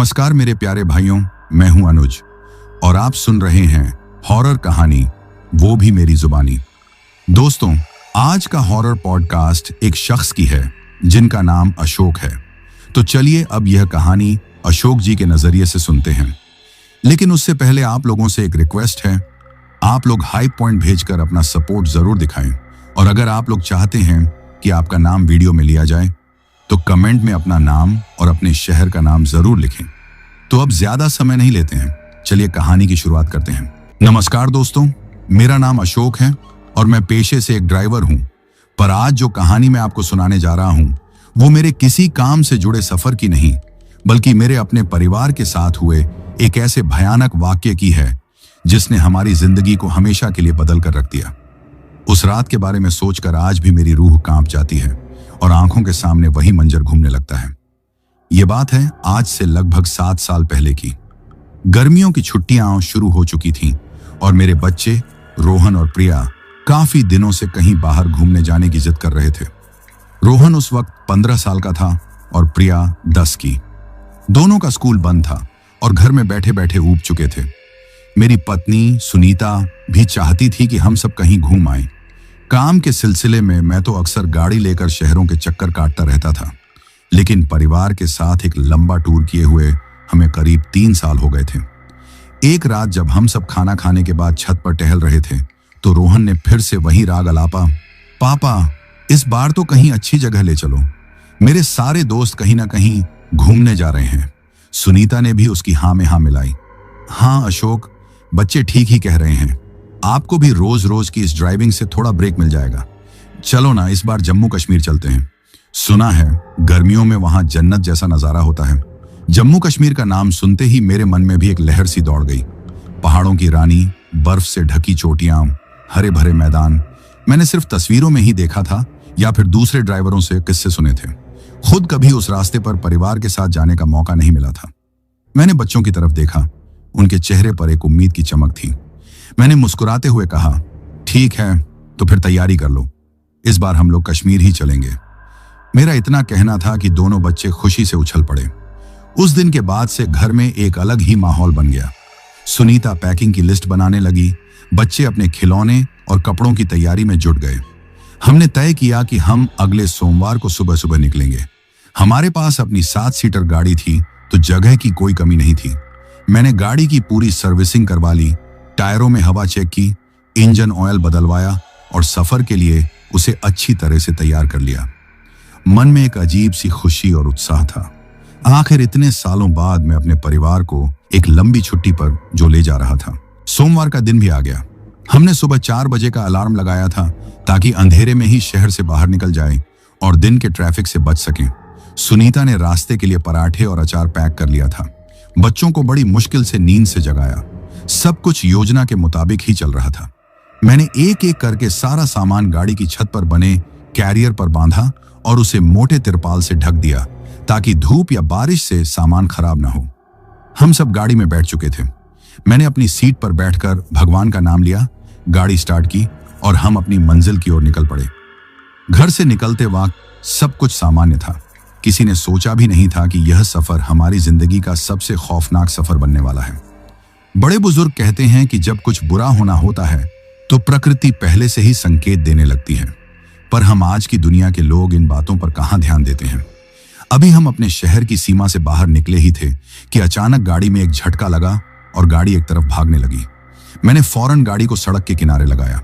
नमस्कार मेरे प्यारे भाइयों, मैं हूं अनुज और आप सुन रहे हैं हॉरर कहानी, वो भी मेरी जुबानी। दोस्तों, आज का हॉरर पॉडकास्ट एक शख्स की है जिनका नाम अशोक है। तो चलिए अब यह कहानी अशोक जी के नजरिए से सुनते हैं। लेकिन उससे पहले आप लोगों से एक रिक्वेस्ट है, आप लोग हाइप पॉइंट भेजकर अपना सपोर्ट जरूर दिखाएं। और अगर आप लोग चाहते हैं कि आपका नाम वीडियो में लिया जाए तो कमेंट में अपना नाम और अपने शहर का नाम जरूर लिखें। तो अब ज्यादा समय नहीं लेते हैं, चलिए कहानी की शुरुआत करते हैं। नमस्कार दोस्तों, मेरा नाम अशोक है और मैं पेशे से एक ड्राइवर हूं। पर आज जो कहानी मैं आपको सुनाने जा रहा हूं वो मेरे किसी काम से जुड़े सफर की नहीं, बल्कि मेरे अपने परिवार के साथ हुए एक ऐसे भयानक वाक्य की है जिसने हमारी जिंदगी को हमेशा के लिए बदल कर रख दिया। उस रात के बारे में सोचकर आज भी मेरी रूह कांप जाती है और आंखों के सामने वही मंजर घूमने लगता है। ये बात है आज से लगभग 7 साल पहले की। गर्मियों की छुट्टियां शुरू हो चुकी थीं और मेरे बच्चे रोहन और प्रिया काफी दिनों से कहीं बाहर घूमने जाने की जिद कर रहे थे। रोहन उस वक्त 15 साल का था और प्रिया 10 की। दोनों का स्कूल बंद था और घर में बैठे बैठे ऊब चुके थे। मेरी पत्नी सुनीता भी चाहती थी कि हम सब कहीं घूम आए। काम के सिलसिले में मैं तो अक्सर गाड़ी लेकर शहरों के चक्कर काटता रहता था, लेकिन परिवार के साथ एक लंबा टूर किए हुए हमें करीब 3 साल हो गए थे। एक रात जब हम सब खाना खाने के बाद छत पर टहल रहे थे तो रोहन ने फिर से वही राग अलापा, पापा इस बार तो कहीं अच्छी जगह ले चलो, मेरे सारे दोस्त कहीं ना कहीं घूमने जा रहे हैं। सुनीता ने भी उसकी हाँ में हाँ मिलाई। हाँ अशोक, बच्चे ठीक ही कह रहे हैं, आपको भी रोज रोज की इस ड्राइविंग से थोड़ा ब्रेक मिल जाएगा। चलो ना इस बार जम्मू कश्मीर चलते हैं, सुना है गर्मियों में वहां जन्नत जैसा नजारा होता है। जम्मू कश्मीर का नाम सुनते ही मेरे मन में भी एक लहर सी दौड़ गई। पहाड़ों की रानी, बर्फ से ढकी चोटियां, हरे भरे मैदान। मैंने सिर्फ तस्वीरों में ही देखा था या फिर दूसरे ड्राइवरों से किस्से सुने थे। खुद कभी उस रास्ते पर परिवार के साथ जाने का मौका नहीं मिला था। मैंने बच्चों की तरफ देखा, उनके चेहरे पर एक उम्मीद की चमक थी। मैंने मुस्कुराते हुए कहा, ठीक है तो फिर तैयारी कर लो, इस बार हम लोग कश्मीर ही चलेंगे। मेरा इतना कहना था कि दोनों बच्चे खुशी से उछल पड़े। उस दिन के बाद से घर में एक अलग ही माहौल बन गया। सुनीता पैकिंग की लिस्ट बनाने लगी, बच्चे अपने खिलौने और कपड़ों की तैयारी में जुट गए। हमने तय किया कि हम अगले सोमवार को सुबह सुबह निकलेंगे। हमारे पास अपनी 7 सीटर गाड़ी थी तो जगह की कोई कमी नहीं थी। मैंने गाड़ी की पूरी सर्विसिंग करवा ली, टायरों में हवा चेक की, इंजन ऑयल बदलवाया और सफर के लिए उसे अच्छी तरह से तैयार कर लिया। मन में एक अजीब सी खुशी और उत्साह था। आखिर इतने सालों बाद मैं अपने परिवार को एक लंबी छुट्टी पर जो ले जा रहा था। सोमवार का दिन भी आ गया। हमने सुबह 4 बजे का अलार्म लगाया था ताकि अंधेरे में ही शहर से बाहर निकल जाए और दिन के ट्रैफिक से बच सकें। सुनीता ने रास्ते के लिए पराठे और अचार पैक कर लिया था। बच्चों को बड़ी मुश्किल से नींद से जगाया। सब कुछ योजना के मुताबिक ही चल रहा था। मैंने एक एक करके सारा सामान गाड़ी की छत पर बने कैरियर पर बांधा और उसे मोटे तिरपाल से ढक दिया ताकि धूप या बारिश से सामान खराब ना हो। हम सब गाड़ी में बैठ चुके थे। मैंने अपनी सीट पर बैठकर भगवान का नाम लिया, गाड़ी स्टार्ट की और हम अपनी मंजिल की ओर निकल पड़े। घर से निकलते वक्त सब कुछ सामान्य था। किसी ने सोचा भी नहीं था कि यह सफर हमारी जिंदगी का सबसे खौफनाक सफर बनने वाला है। बड़े बुजुर्ग कहते हैं कि जब कुछ बुरा होना होता है तो प्रकृति पहले से ही संकेत देने लगती है, पर हम आज की दुनिया के लोग इन बातों पर कहां ध्यान देते हैं। अभी हम अपने शहर की सीमा से बाहर निकले ही थे कि अचानक गाड़ी में एक झटका लगा और गाड़ी एक तरफ भागने लगी। मैंने फौरन गाड़ी को सड़क के किनारे लगाया।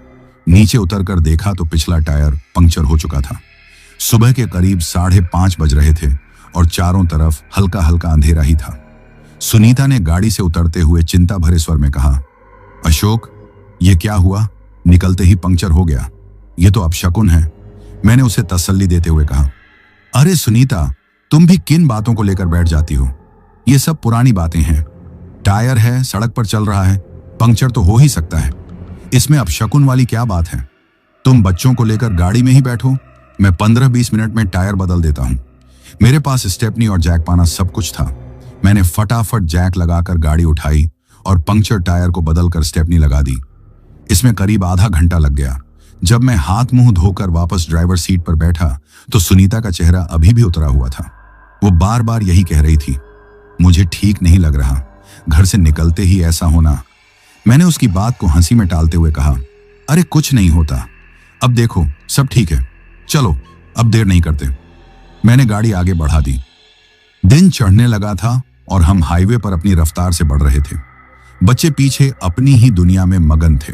नीचे उतरकर देखा तो पिछला टायर पंक्चर हो चुका था। सुबह के करीब 5:30 बज रहे थे और चारों तरफ हल्का हल्का अंधेरा ही था। सुनीता ने गाड़ी से उतरते हुए चिंता भरे स्वर में कहा, अशोक ये क्या हुआ, निकलते ही पंक्चर हो गया, ये तो अपशकुन है। मैंने उसे तसल्ली देते हुए कहा, अरे सुनीता, तुम भी किन बातों को लेकर बैठ जाती हो, ये सब पुरानी बातें हैं। टायर है, सड़क पर चल रहा है, पंक्चर तो हो ही सकता है, इसमें अपशकुन वाली क्या बात है। तुम बच्चों को लेकर गाड़ी में ही बैठो, मैं 15-20 मिनट में टायर बदल देता हूं। मेरे पास स्टेपनी और जैक पाना सब कुछ था। मैंने फटाफट जैक लगाकर गाड़ी उठाई और पंक्चर टायर को बदलकर स्टेपनी लगा दी। इसमें करीब आधा घंटा लग गया। जब मैं हाथ मुंह धोकर वापस ड्राइवर सीट पर बैठा तो सुनीता का चेहरा अभी भी उतरा हुआ था। वो बार बार यही कह रही थी, मुझे ठीक नहीं लग रहा, घर से निकलते ही ऐसा होना। मैंने उसकी बात को हंसी में टालते हुए कहा, अरे कुछ नहीं होता, अब देखो सब ठीक है, चलो अब देर नहीं करते। मैंने गाड़ी आगे बढ़ा दी। दिन चढ़ने लगा था और हम हाईवे पर अपनी रफ्तार से बढ़ रहे थे। बच्चे पीछे अपनी ही दुनिया में मगन थे।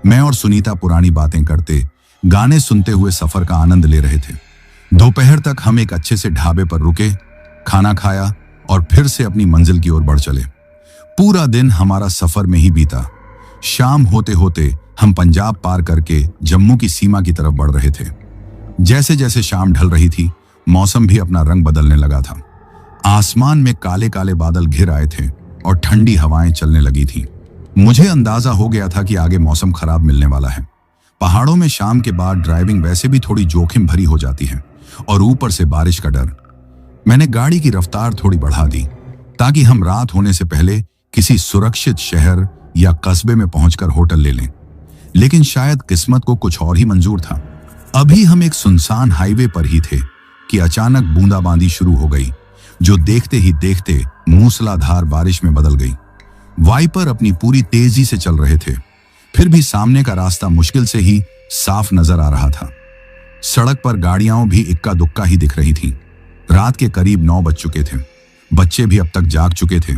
मैं और सुनीता पुरानी बातें करते, गाने सुनते हुए सफर का आनंद ले रहे थे। दोपहर तक हम एक अच्छे से ढाबे पर रुके, खाना खाया और फिर से अपनी मंजिल की ओर बढ़ चले। पूरा दिन हमारा सफर में ही बीता। शाम होते होते हम पंजाब पार करके जम्मू की सीमा की तरफ बढ़ रहे थे। जैसे जैसे शाम ढल रही थी, मौसम भी अपना रंग बदलने लगा था। आसमान में काले काले बादल घिर आए थे और ठंडी हवाएं चलने लगी थी। मुझे अंदाजा हो गया था कि आगे मौसम खराब मिलने वाला है। पहाड़ों में शाम के बाद ड्राइविंग वैसे भी थोड़ी जोखिम भरी हो जाती है और ऊपर से बारिश का डर। मैंने गाड़ी की रफ्तार थोड़ी बढ़ा दी ताकि हम रात होने से पहले किसी सुरक्षित शहर या कस्बे में पहुंचकर होटल ले लें। लेकिन शायद किस्मत को कुछ और ही मंजूर था। अभी हम एक सुनसान हाईवे पर ही थे कि अचानक बूंदाबांदी शुरू हो गई, जो देखते ही देखते मूसलाधार बारिश में बदल गई। वाइपर अपनी पूरी तेजी से चल रहे थे, फिर भी सामने का रास्ता मुश्किल से ही साफ नजर आ रहा था। सड़क पर गाड़ियां भी इक्का दुक्का ही दिख रही थीं। रात के करीब 9 बज चुके थे। बच्चे भी अब तक जाग चुके थे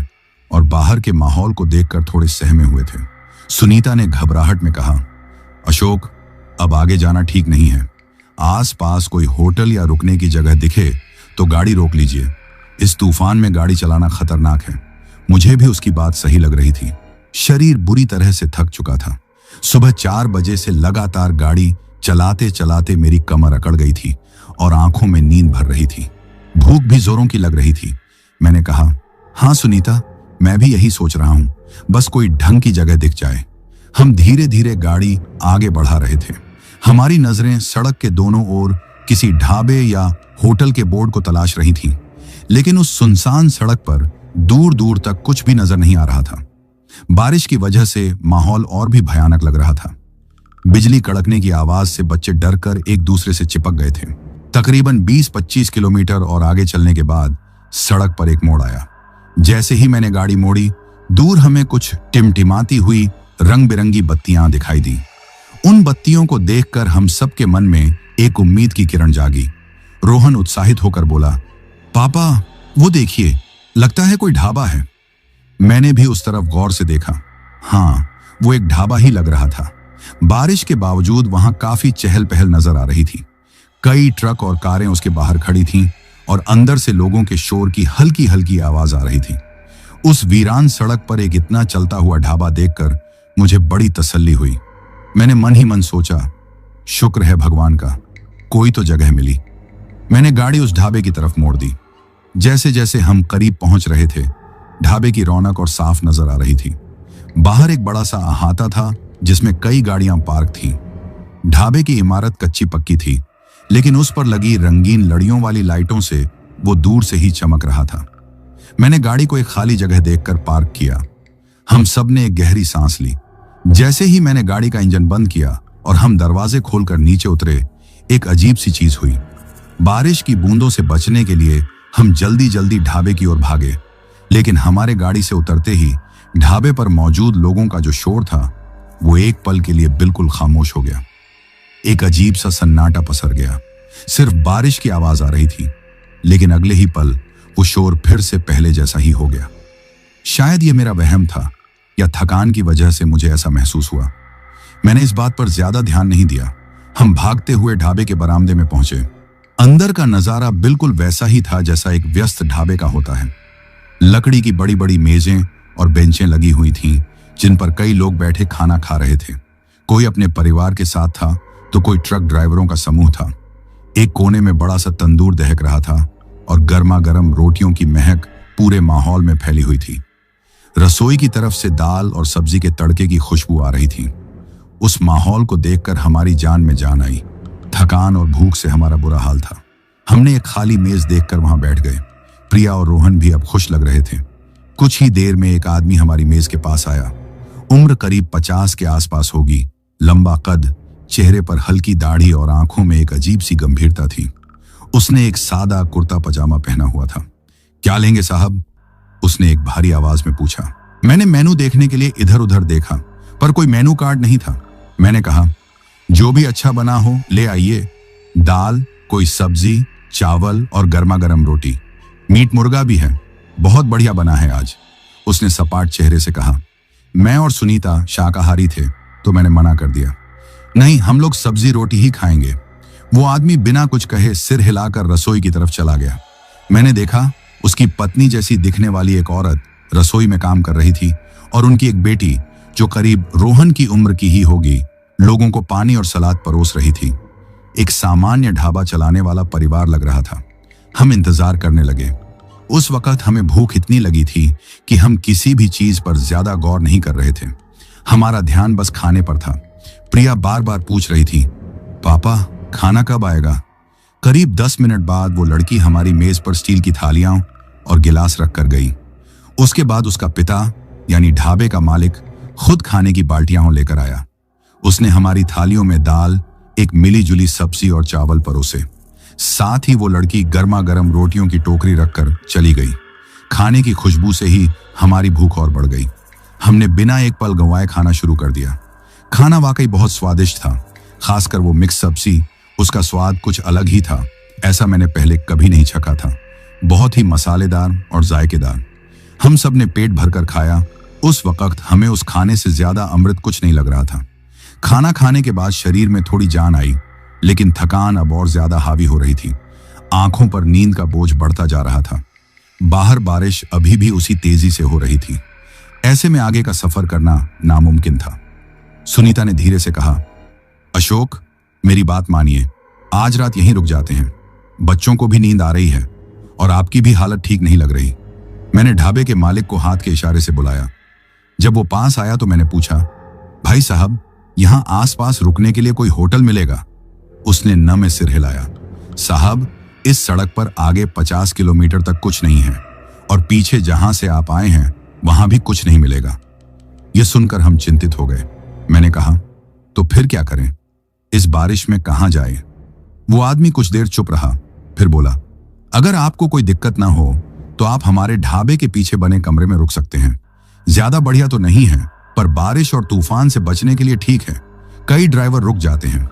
और बाहर के माहौल को देखकर थोड़े सहमे हुए थे। सुनीता ने घबराहट में कहा, अशोक, अब आगे जाना ठीक नहीं है। आसपास कोई होटल या रुकने की जगह दिखे तो गाड़ी रोक लीजिए। इस तूफान में गाड़ी चलाना खतरनाक है। मुझे भी उसकी बात सही लग रही थी। शरीर बुरी तरह से थक चुका था। सुबह 4 बजे से लगातार गाड़ी चलाते चलाते मेरी कमर अकड़ गई थी और आंखों में नींद भर रही थी। भूख भी जोरों की लग रही थी। मैंने कहा, हाँ सुनीता, मैं भी यही सोच रहा हूं, बस कोई ढंग की जगह दिख जाए। हम धीरे धीरे गाड़ी आगे बढ़ा रहे थे। हमारी नजरें सड़क के दोनों ओर किसी ढाबे या होटल के बोर्ड को तलाश रही थीं, लेकिन उस सुनसान सड़क पर दूर दूर तक कुछ भी नजर नहीं आ रहा था। बारिश की वजह से माहौल और भी भयानक लग रहा था। बिजली कड़कने की आवाज से बच्चे डरकर एक दूसरे से चिपक गए थे। तकरीबन 20-25 किलोमीटर और आगे चलने के बाद सड़क पर एक मोड़ आया। जैसे ही मैंने गाड़ी मोड़ी, दूर हमें कुछ टिमटिमाती हुई रंग बिरंगी बत्तियां दिखाई दी। उन बत्तियों को देखकर हम सबके मन में एक उम्मीद की किरण जागी। रोहन उत्साहित होकर बोला, पापा वो देखिए, लगता है कोई ढाबा है। मैंने भी उस तरफ गौर से देखा। हाँ, वो एक ढाबा ही लग रहा था। बारिश के बावजूद वहां काफी चहल पहल नजर आ रही थी। कई ट्रक और कारें उसके बाहर खड़ी थीं और अंदर से लोगों के शोर की हल्की हल्की आवाज आ रही थी। उस वीरान सड़क पर एक इतना चलता हुआ ढाबा देखकर मुझे बड़ी तसल्ली हुई। मैंने मन ही मन सोचा, शुक्र है भगवान का, कोई तो जगह मिली। मैंने गाड़ी उस ढाबे की तरफ मोड़ दी। जैसे जैसे हम करीब पहुंच रहे थे, ढाबे की रौनक और साफ नजर आ रही थी। बाहर एक बड़ा सा अहाता था जिसमें कई गाड़ियां पार्क थीं। ढाबे की इमारत कच्ची पक्की थी, लेकिन उस पर लगी रंगीन लड़ियों वाली लाइटों से वो दूर से ही चमक रहा था। मैंने गाड़ी को एक खाली जगह देखकर पार्क किया। हम सब ने एक गहरी सांस ली। जैसे ही मैंने गाड़ी का इंजन बंद किया और हम दरवाजे खोलकर नीचे उतरे, एक अजीब सी चीज हुई। बारिश की बूंदों से बचने के लिए हम जल्दी जल्दी ढाबे की ओर भागे, लेकिन हमारे गाड़ी से उतरते ही ढाबे पर मौजूद लोगों का जो शोर था, वो एक पल के लिए बिल्कुल खामोश हो गया। एक अजीब सा सन्नाटा पसर गया। सिर्फ बारिश की आवाज आ रही थी, लेकिन अगले ही पल वो शोर फिर से पहले जैसा ही हो गया। शायद ये मेरा वहम था या थकान की वजह से मुझे ऐसा महसूस हुआ। मैंने इस बात पर ज्यादा ध्यान नहीं दिया। हम भागते हुए ढाबे के बरामदे में पहुंचे। अंदर का नजारा बिल्कुल वैसा ही था जैसा एक व्यस्त ढाबे का होता है। लकड़ी की बड़ी बड़ी मेजें और बेंचें लगी हुई थीं, जिन पर कई लोग बैठे खाना खा रहे थे। कोई अपने परिवार के साथ था तो कोई ट्रक ड्राइवरों का समूह था। एक कोने में बड़ा सा तंदूर दहक रहा था और गर्मा गर्म रोटियों की महक पूरे माहौल में फैली हुई थी। रसोई की तरफ से दाल और सब्जी के तड़के की खुशबू आ रही थी। उस माहौल को देखकर हमारी जान में जान आई। थकान और भूख से हमारा बुरा हाल था। हमने एक खाली मेज देखकर वहां बैठ गए। प्रिया और रोहन भी अब खुश लग रहे थे। कुछ ही देर में एक आदमी हमारी मेज के पास आया। उम्र करीब 50 के आसपास होगी। लंबा कद, चेहरे पर हल्की दाढ़ी और आंखों में एक अजीब सी गंभीरता थी। उसने एक सादा कुर्ता पजामा पहना हुआ था। क्या लेंगे साहब? उसने एक भारी आवाज में पूछा। मैंने मेनू देखने के लिए इधर उधर देखा, पर कोई मेनू कार्ड नहीं था। मैंने कहा, जो भी अच्छा बना हो ले आइए। दाल, कोई सब्जी, चावल और गर्मा गर्म रोटी। मीट मुर्गा भी है, बहुत बढ़िया बना है आज, उसने सपाट चेहरे से कहा। मैं और सुनीता शाकाहारी थे, तो मैंने मना कर दिया। नहीं, हम लोग सब्जी रोटी ही खाएंगे। वो आदमी बिना कुछ कहे सिर हिलाकर रसोई की तरफ चला गया। मैंने देखा उसकी पत्नी जैसी दिखने वाली एक औरत रसोई में काम कर रही थी और उनकी एक बेटी जो करीब रोहन की उम्र की ही होगी, लोगों को पानी और सलाद परोस रही थी। एक सामान्य ढाबा चलाने वाला परिवार लग रहा था। हम इंतजार करने लगे। उस वक्त हमें भूख इतनी लगी थी कि हम किसी भी चीज पर ज्यादा गौर नहीं कर रहे थे। हमारा ध्यान बस खाने पर था। प्रिया बार बार पूछ रही थी, पापा खाना कब आएगा? करीब 10 मिनट बाद वो लड़की हमारी मेज पर स्टील की थालियां और गिलास रख कर गई। उसके बाद उसका पिता यानी ढाबे का मालिक खुद खाने की बाल्टियां लेकर आया। उसने हमारी थालियों में दाल, एक मिली जुली सब्जी और चावल परोसे। साथ ही वो लड़की गर्मा गर्म रोटियों की टोकरी रखकर चली गई। खाने की खुशबू से ही हमारी भूख और बढ़ गई। हमने बिना एक पल गंवाए खाना शुरू कर दिया। खाना वाकई बहुत स्वादिष्ट था, खासकर वो मिक्स सब्जी। उसका स्वाद कुछ अलग ही था, ऐसा मैंने पहले कभी नहीं चखा था। बहुत ही मसालेदार और जायकेदार। हम सब ने पेट भरकर खाया। उस वक्त हमें उस खाने से ज्यादा अमृत कुछ नहीं लग रहा था। खाना खाने के बाद शरीर में थोड़ी जान आई, लेकिन थकान अब और ज्यादा हावी हो रही थी। आंखों पर नींद का बोझ बढ़ता जा रहा था। बाहर बारिश अभी भी उसी तेजी से हो रही थी। ऐसे में आगे का सफर करना नामुमकिन था। सुनीता ने धीरे से कहा, अशोक मेरी बात मानिए, आज रात यहीं रुक जाते हैं। बच्चों को भी नींद आ रही है और आपकी भी हालत ठीक नहीं लग रही। मैंने ढाबे के मालिक को हाथ के इशारे से बुलाया। जब वो पास आया तो मैंने पूछा, भाई साहब यहां आसपास रुकने के लिए कोई होटल मिलेगा? उसने न में सिर हिलाया। साहब इस सड़क पर आगे 50 किलोमीटर तक कुछ नहीं है और पीछे जहां से आप आए हैं वहां भी कुछ नहीं मिलेगा। यह सुनकर हम चिंतित हो गए। मैंने कहा, तो फिर क्या करें? इस बारिश में कहां जाए? वो आदमी कुछ देर चुप रहा, फिर बोला, अगर आपको कोई दिक्कत ना हो तो आप हमारे ढाबे के पीछे बने कमरे में रुक सकते हैं। ज्यादा बढ़िया तो नहीं है, पर बारिश और तूफान से बचने के लिए ठीक है। कई ड्राइवर रुक जाते हैं।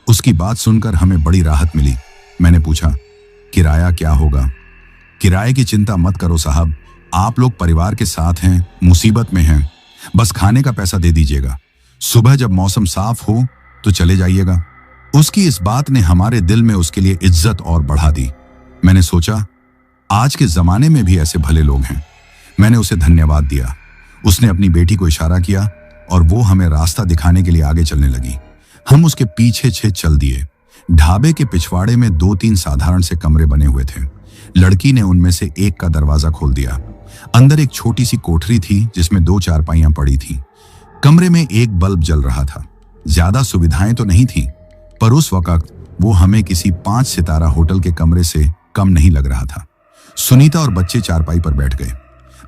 उसकी बात सुनकर हमें बड़ी राहत मिली। मैंने पूछा, किराया क्या होगा? किराए की चिंता मत करो साहब, आप लोग परिवार के साथ हैं, मुसीबत में हैं, बस खाने का पैसा दे दीजिएगा। सुबह जब मौसम साफ हो तो चले जाइएगा। उसकी इस बात ने हमारे दिल में उसके लिए इज्जत और बढ़ा दी। मैंने सोचा, आज के जमाने में भी ऐसे भले लोग हैं। मैंने उसे धन्यवाद दिया। उसने अपनी बेटी को इशारा किया और वो हमें रास्ता दिखाने के लिए आगे चलने लगी। हम उसके पीछे चल दिए। ढाबे के पिछवाड़े में 2-3 साधारण से कमरे बने हुए थे। लड़की ने उनमें से एक का दरवाजा खोल दिया। अंदर एक छोटी सी कोठरी थी जिसमें 2 चारपाइयां पड़ी थी। कमरे में एक बल्ब जल रहा था। ज्यादा सुविधाएं तो नहीं थी, पर उस वक्त वो हमें किसी 5 सितारा होटल के कमरे से कम नहीं लग रहा था। सुनीता और बच्चे चारपाई पर बैठ गए।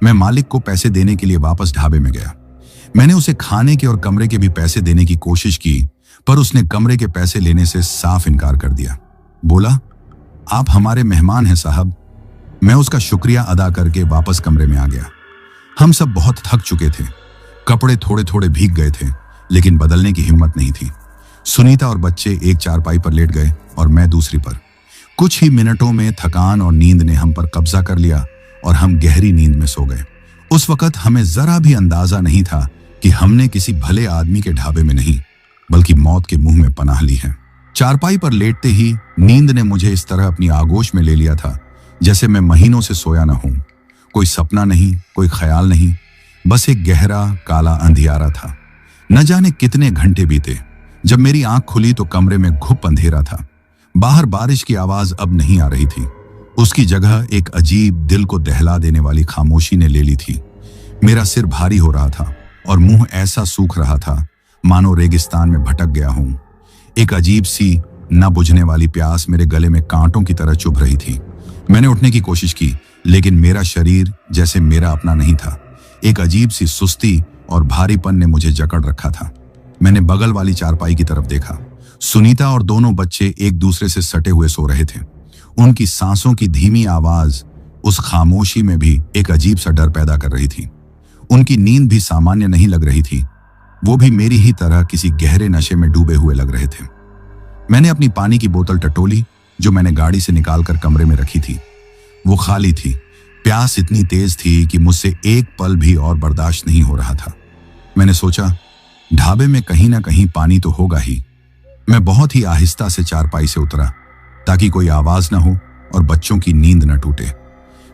मैं मालिक को पैसे देने के लिए वापस ढाबे में गया। मैंने उसे खाने के और कमरे के भी पैसे देने की कोशिश की, पर उसने कमरे के पैसे लेने से साफ इनकार कर दिया। बोला, आप हमारे मेहमान हैं साहब। मैं उसका शुक्रिया अदा करके वापस कमरे में आ गया। हम सब बहुत थक चुके थे। कपड़े थोड़े थोड़े भीग गए थे, लेकिन बदलने की हिम्मत नहीं थी। सुनीता और बच्चे एक चारपाई पर लेट गए और मैं दूसरी पर। कुछ ही मिनटों में थकान और नींद ने हम पर कब्जा कर लिया और हम गहरी नींद में सो गए। उस वक्त हमें जरा भी अंदाजा नहीं था कि हमने किसी भले आदमी के ढाबे में नहीं, बल्कि मौत के मुंह में पनाह ली है। चारपाई पर लेटते ही नींद ने मुझे इस तरह अपनी आगोश में ले लिया था जैसे मैं महीनों से सोया न हूं। कोई सपना नहीं, कोई ख्याल नहीं, बस एक गहरा काला अंधियारा था। न जाने कितने घंटे बीते। जब मेरी आंख खुली तो कमरे में घुप अंधेरा था। बाहर बारिश की आवाज अब नहीं आ रही थी। उसकी जगह एक अजीब, दिल को दहला देने वाली खामोशी ने ले ली थी। मेरा सिर भारी हो रहा था और मुंह ऐसा सूख रहा था मानो रेगिस्तान में भटक गया हूं। एक अजीब सी न बुझने वाली प्यास मेरे गले में कांटों की तरह चुभ रही थी। मैंने उठने की कोशिश की, लेकिन मेरा शरीर जैसे मेरा अपना नहीं था। एक अजीब सी सुस्ती और भारीपन ने मुझे जकड़ रखा था। मैंने बगल वाली चारपाई की तरफ देखा। सुनीता और दोनों बच्चे एक दूसरे से सटे हुए सो रहे थे। उनकी सांसों की धीमी आवाज उस खामोशी में भी एक अजीब सा डर पैदा कर रही थी। उनकी नींद भी सामान्य नहीं लग रही थी। वो भी मेरी ही तरह किसी गहरे नशे में डूबे हुए लग रहे थे। मैंने अपनी पानी की बोतल टटोली जो मैंने गाड़ी से निकालकर कमरे में रखी थी। वो खाली थी। प्यास इतनी तेज थी कि मुझसे एक पल भी और बर्दाश्त नहीं हो रहा था। मैंने सोचा, ढाबे में कहीं ना कहीं पानी तो होगा ही। मैं बहुत ही आहिस्ता से चारपाई से उतरा ताकि कोई आवाज न हो और बच्चों की नींद न टूटे।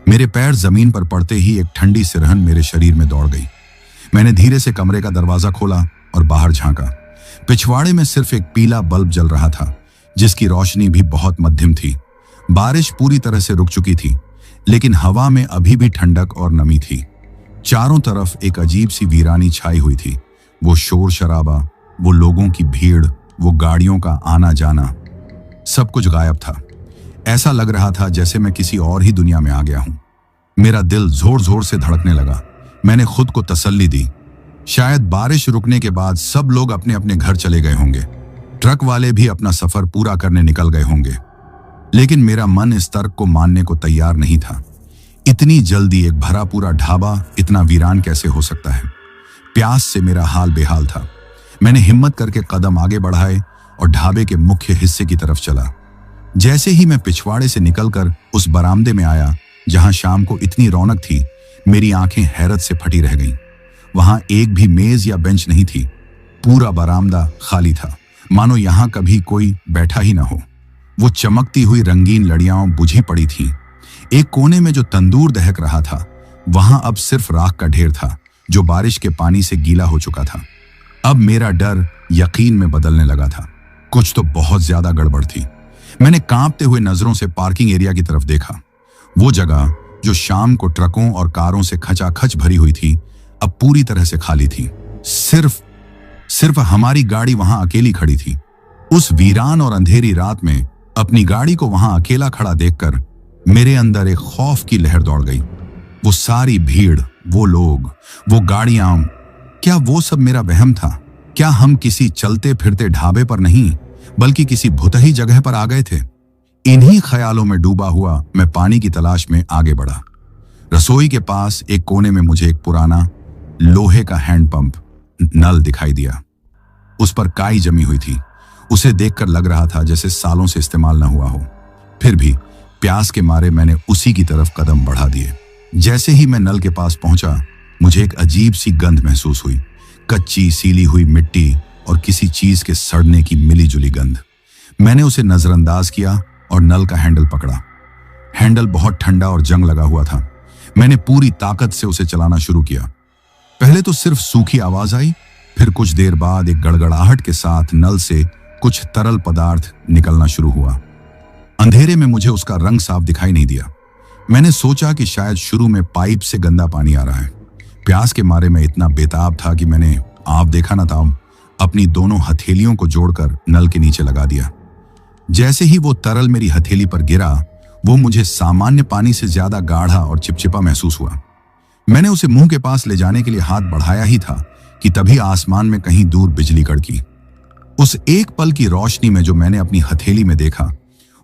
मेरे पैर जमीन पर पड़ते ही एक ठंडी सिरहन मेरे शरीर में दौड़ गई। मैंने धीरे से कमरे का दरवाजा खोला और बाहर झांका। पिछवाड़े में सिर्फ एक पीला बल्ब जल रहा था जिसकी रोशनी भी बहुत मध्यम थी। बारिश पूरी तरह से रुक चुकी थी, लेकिन हवा में अभी भी ठंडक और नमी थी। चारों तरफ एक अजीब सी वीरानी छाई हुई थी। वो शोर शराबा, वो लोगों की भीड़, वो गाड़ियों का आना जाना, सब कुछ गायब था। ऐसा लग रहा था जैसे मैं किसी और ही दुनिया में आ गया हूं। मेरा दिल जोर जोर से धड़कने लगा। मैंने खुद को तसल्ली दी, शायद बारिश रुकने के बाद सब लोग अपने अपने घर चले गए होंगे। ट्रक वाले भी अपना सफर पूरा करने निकल गए होंगे। लेकिन मेरा मन इस तर्क को मानने को तैयार नहीं था। इतनी जल्दी एक भरा पूरा ढाबा इतना वीरान कैसे हो सकता है? प्यास से मेरा हाल बेहाल था। मैंने हिम्मत करके कदम आगे बढ़ाए और ढाबे के मुख्य हिस्से की तरफ चला। जैसे ही मैं पिछवाड़े से निकलकर उस बरामदे में आया जहां शाम को इतनी रौनक थी, मेरी आंखें हैरत से फटी रह गईं। वहां एक भी मेज या बेंच नहीं थी। पूरा बरामदा खाली था, मानो यहां कभी कोई बैठा ही ना हो। वो चमकती हुई रंगीन लड़ियां बुझी पड़ी थीं। एक कोने में जो तंदूर दहक रहा था, वहां अब सिर्फ राख का ढेर था जो बारिश के पानी से गीला हो चुका था। अब मेरा डर यकीन में बदलने लगा था। कुछ तो बहुत ज्यादा गड़बड़ थी। मैंने कांपते हुए नजरों से पार्किंग एरिया की तरफ देखा। वो जगह जो शाम को ट्रकों और कारों से खचाखच भरी हुई थी, अब पूरी तरह से खाली थी। सिर्फ हमारी गाड़ी वहां अकेली खड़ी थी। उस वीरान और अंधेरी रात में अपनी गाड़ी को वहां अकेला खड़ा देखकर मेरे अंदर एक खौफ की लहर दौड़ गई। वो सारी भीड़, वो लोग, वो गाड़ियां, क्या वो सब मेरा वहम था? क्या हम किसी चलते फिरते ढाबे पर नहीं बल्कि किसी भुतही जगह पर आ गए थे? इन्हीं ख्यालों में डूबा हुआ मैं पानी की तलाश में आगे बढ़ा। रसोई के पास एक कोने में मुझे एक पुराना लोहे का हैंडपंप नल दिखाई दिया। उस पर काई जमी हुई थी। उसे देखकर लग रहा था जैसे सालों से इस्तेमाल न हुआ हो। फिर भी प्यास के मारे मैंने उसी की तरफ कदम बढ़ा दिए। जैसे ही मैं नल के पास पहुंचा, मुझे एक अजीब सी गंध महसूस हुई। कच्ची सीली हुई मिट्टी और किसी चीज के सड़ने की मिली जुली गंध। मैंने उसे नजरअंदाज किया और नल का हैंडल पकड़ा। हैंडल बहुत ठंडा और जंग लगा हुआ था। मैंने पूरी ताकत से उसे चलाना शुरू किया। पहले तो सिर्फ सूखी आवाज आई, फिर कुछ देर बाद एक गड़गड़ाहट के साथ नल से कुछ तरल पदार्थ निकलना शुरू हुआ। अंधेरे में मुझे उसका रंग साफ दिखाई नहीं दिया। मैंने सोचा कि शायद शुरू में पाइप से गंदा पानी आ रहा है। प्यास के मारे मैं इतना बेताब था कि मैंने, आप देखा ना था, अपनी दोनों हथेलियों को जोड़कर नल के नीचे लगा दिया। जैसे ही वो तरल मेरी हथेली पर गिरा, वो मुझे सामान्य पानी से ज्यादा गाढ़ा और चिपचिपा महसूस हुआ। मैंने उसे मुंह के पास ले जाने के लिए हाथ बढ़ाया ही था कि तभी आसमान में कहीं दूर बिजली कड़की। उस एक पल की रोशनी में जो मैंने अपनी हथेली में देखा,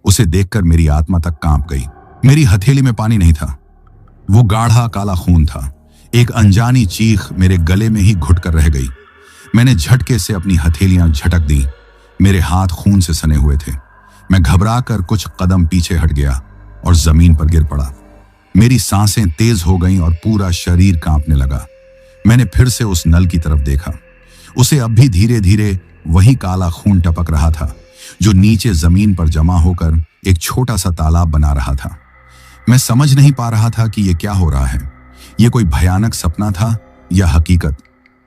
उसे देखकर मेरी आत्मा तक कांप गई। मेरी हथेली में पानी नहीं था, वो गाढ़ा काला खून था। एक अनजानी चीख मेरे गले में ही घुट कर रह गई। मैंने झटके से अपनी हथेलियां झटक दी। मेरे हाथ खून से सने हुए थे। मैं घबराकर कुछ कदम पीछे हट गया और जमीन पर गिर पड़ा। मेरी सांसें तेज हो गईं और पूरा शरीर कांपने लगा। मैंने फिर से उस नल की तरफ देखा। उसे अब भी धीरे धीरे वही काला खून टपक रहा था जो नीचे जमीन पर जमा होकर एक छोटा सा तालाब बना रहा था। मैं समझ नहीं पा रहा था कि यह क्या हो रहा है। यह कोई भयानक सपना था या हकीकत।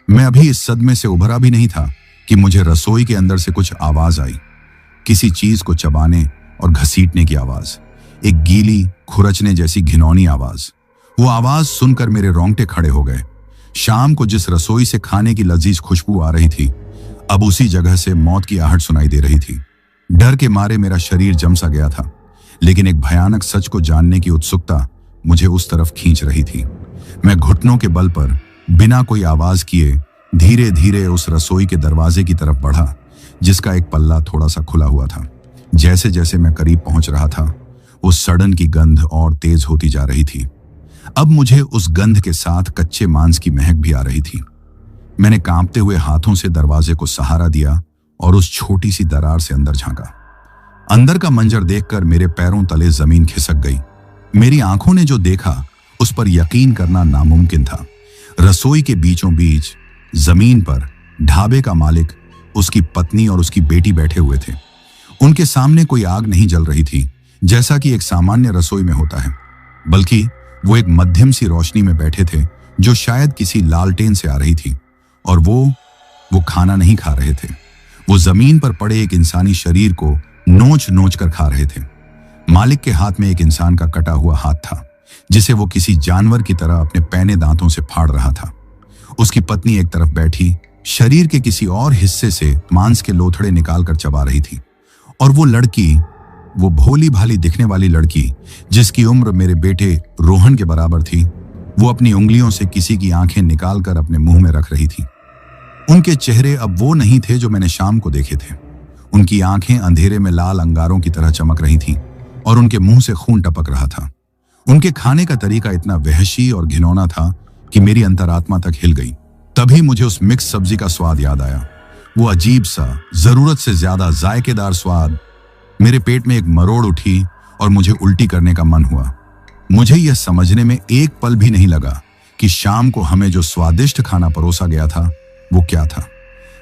मैं अभी इस सदमे से उभरा भी नहीं था कि मुझे रसोई के अंदर से कुछ आवाज आई। किसी चीज को चबाने और घसीटने की आवाज, एक गीली खुरचने जैसी घिनौनी आवाज। वो आवाज सुनकर मेरे रोंगटे खड़े हो गए। शाम को जिस रसोई से खाने की लजीज खुशबू आ रही थी, अब उसी जगह से मौत की आहट सुनाई दे रही थी। डर के मारे मेरा शरीर जम सा गया था, लेकिन एक भयानक सच को जानने की उत्सुकता मुझे उस तरफ खींच रही थी। मैं घुटनों के बल पर बिना कोई आवाज किए धीरे धीरे उस रसोई के दरवाजे की तरफ बढ़ा, जिसका एक पल्ला थोड़ा सा खुला हुआ था। जैसे जैसे मैं करीब पहुंच रहा था, उस सड़न की गंध और तेज होती जा रही थी। अब मुझे उस गंध के साथ कच्चे मांस की महक भी आ रही थी। मैंने कांपते हुए हाथों से दरवाजे को सहारा दिया और उस छोटी सी दरार से अंदर झांका। अंदर का मंजर देखकर मेरे पैरों तले जमीन खिसक गई। मेरी आंखों ने जो देखा उस पर यकीन करना नामुमकिन था। रसोई के बीचों बीच जमीन पर ढाबे का मालिक, उसकी पत्नी और उसकी बेटी बैठे हुए थे। उनके सामने कोई आग नहीं जल रही थी जैसा कि एक सामान्य रसोई में होता है, बल्कि वो एक मध्यम सी रोशनी में बैठे थे जो शायद किसी लालटेन से आ रही थी। और वो खाना नहीं खा रहे थे। वो जमीन पर पड़े एक इंसानी शरीर को नोच नोच कर खा रहे थे। मालिक के हाथ में एक इंसान का कटा हुआ हाथ था जिसे वो किसी जानवर की तरह अपने पैने दांतों से फाड़ रहा था। उसकी पत्नी एक तरफ बैठी शरीर के किसी और हिस्से से मांस के लोथड़े निकालकर चबा रही थी। और वो लड़की, वो भोली भाली दिखने वाली लड़की जिसकी उम्र मेरे बेटे रोहन के बराबर थी, वो अपनी उंगलियों से किसी की आंखें निकालकर अपने मुंह में रख रही थी। उनके चेहरे अब वो नहीं थे जो मैंने शाम को देखे थे। उनकी आंखें अंधेरे में लाल अंगारों की तरह चमक रही थीं और उनके मुंह से खून टपक रहा था। उनके खाने का तरीका इतना वहशी और घिनौना था कि मेरी अंतरात्मा तक हिल गई। तभी मुझे उस मिक्स सब्जी का स्वाद याद आया। वो अजीब सा, जरूरत से ज्यादा जायकेदार स्वाद। मेरे पेट में एक मरोड़ उठी और मुझे उल्टी करने का मन हुआ। मुझे यह समझने में एक पल भी नहीं लगा कि शाम को हमें जो स्वादिष्ट खाना परोसा गया था वो क्या था।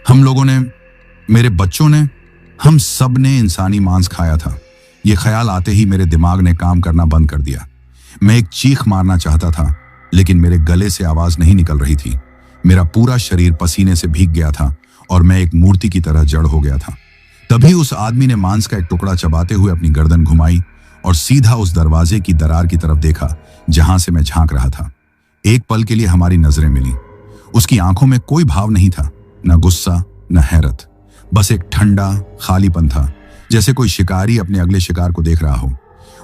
हम लोगों ने, मेरे बच्चों ने, हम सब ने इंसानी मांस खाया था। यह ख्याल आते ही मेरे दिमाग ने काम करना बंद कर दिया। मैं एक चीख मारना चाहता था लेकिन मेरे गले से आवाज नहीं निकल रही थी। मेरा पूरा शरीर पसीने से भीग गया था और मैं एक मूर्ति की तरह जड़ हो गया था। तभी उस आदमी ने मांस का एक टुकड़ा चबाते हुए अपनी गर्दन घुमाई और सीधा उस दरवाजे की दरार की तरफ देखा जहां से मैं झांक रहा था। एक पल के लिए हमारी नजरें मिली। उसकी आंखों में कोई भाव नहीं था, न गुस्सा न हैरत, बस एक ठंडा खालीपन था, जैसे कोई शिकारी अपने अगले शिकार को देख रहा हो।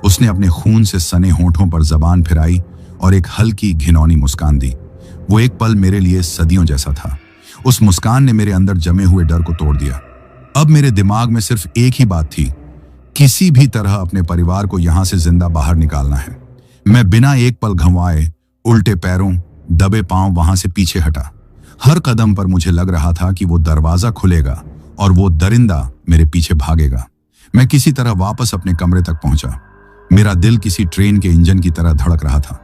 उसने अपने खून से सने होठों पर जबान फिराई और एक हल्की घिनौनी मुस्कान दी। वो एक पल मेरे लिए सदियों जैसा था। उस मुस्कान ने मेरे अंदर जमे हुए डर को तोड़ दिया। अब मेरे दिमाग में सिर्फ एक ही बात थी, किसी भी तरह अपने परिवार को यहां से जिंदा बाहर निकालना है। मैं बिना एक पल घंवाए उल्टे पैरों दबे पांव वहां से पीछे हटा। हर कदम पर मुझे लग रहा था कि वो दरवाजा खुलेगा और वो दरिंदा मेरे पीछे भागेगा। मैं किसी तरह वापस अपने कमरे तक पहुंचा। मेरा दिल किसी ट्रेन के इंजन की तरह धड़क रहा था।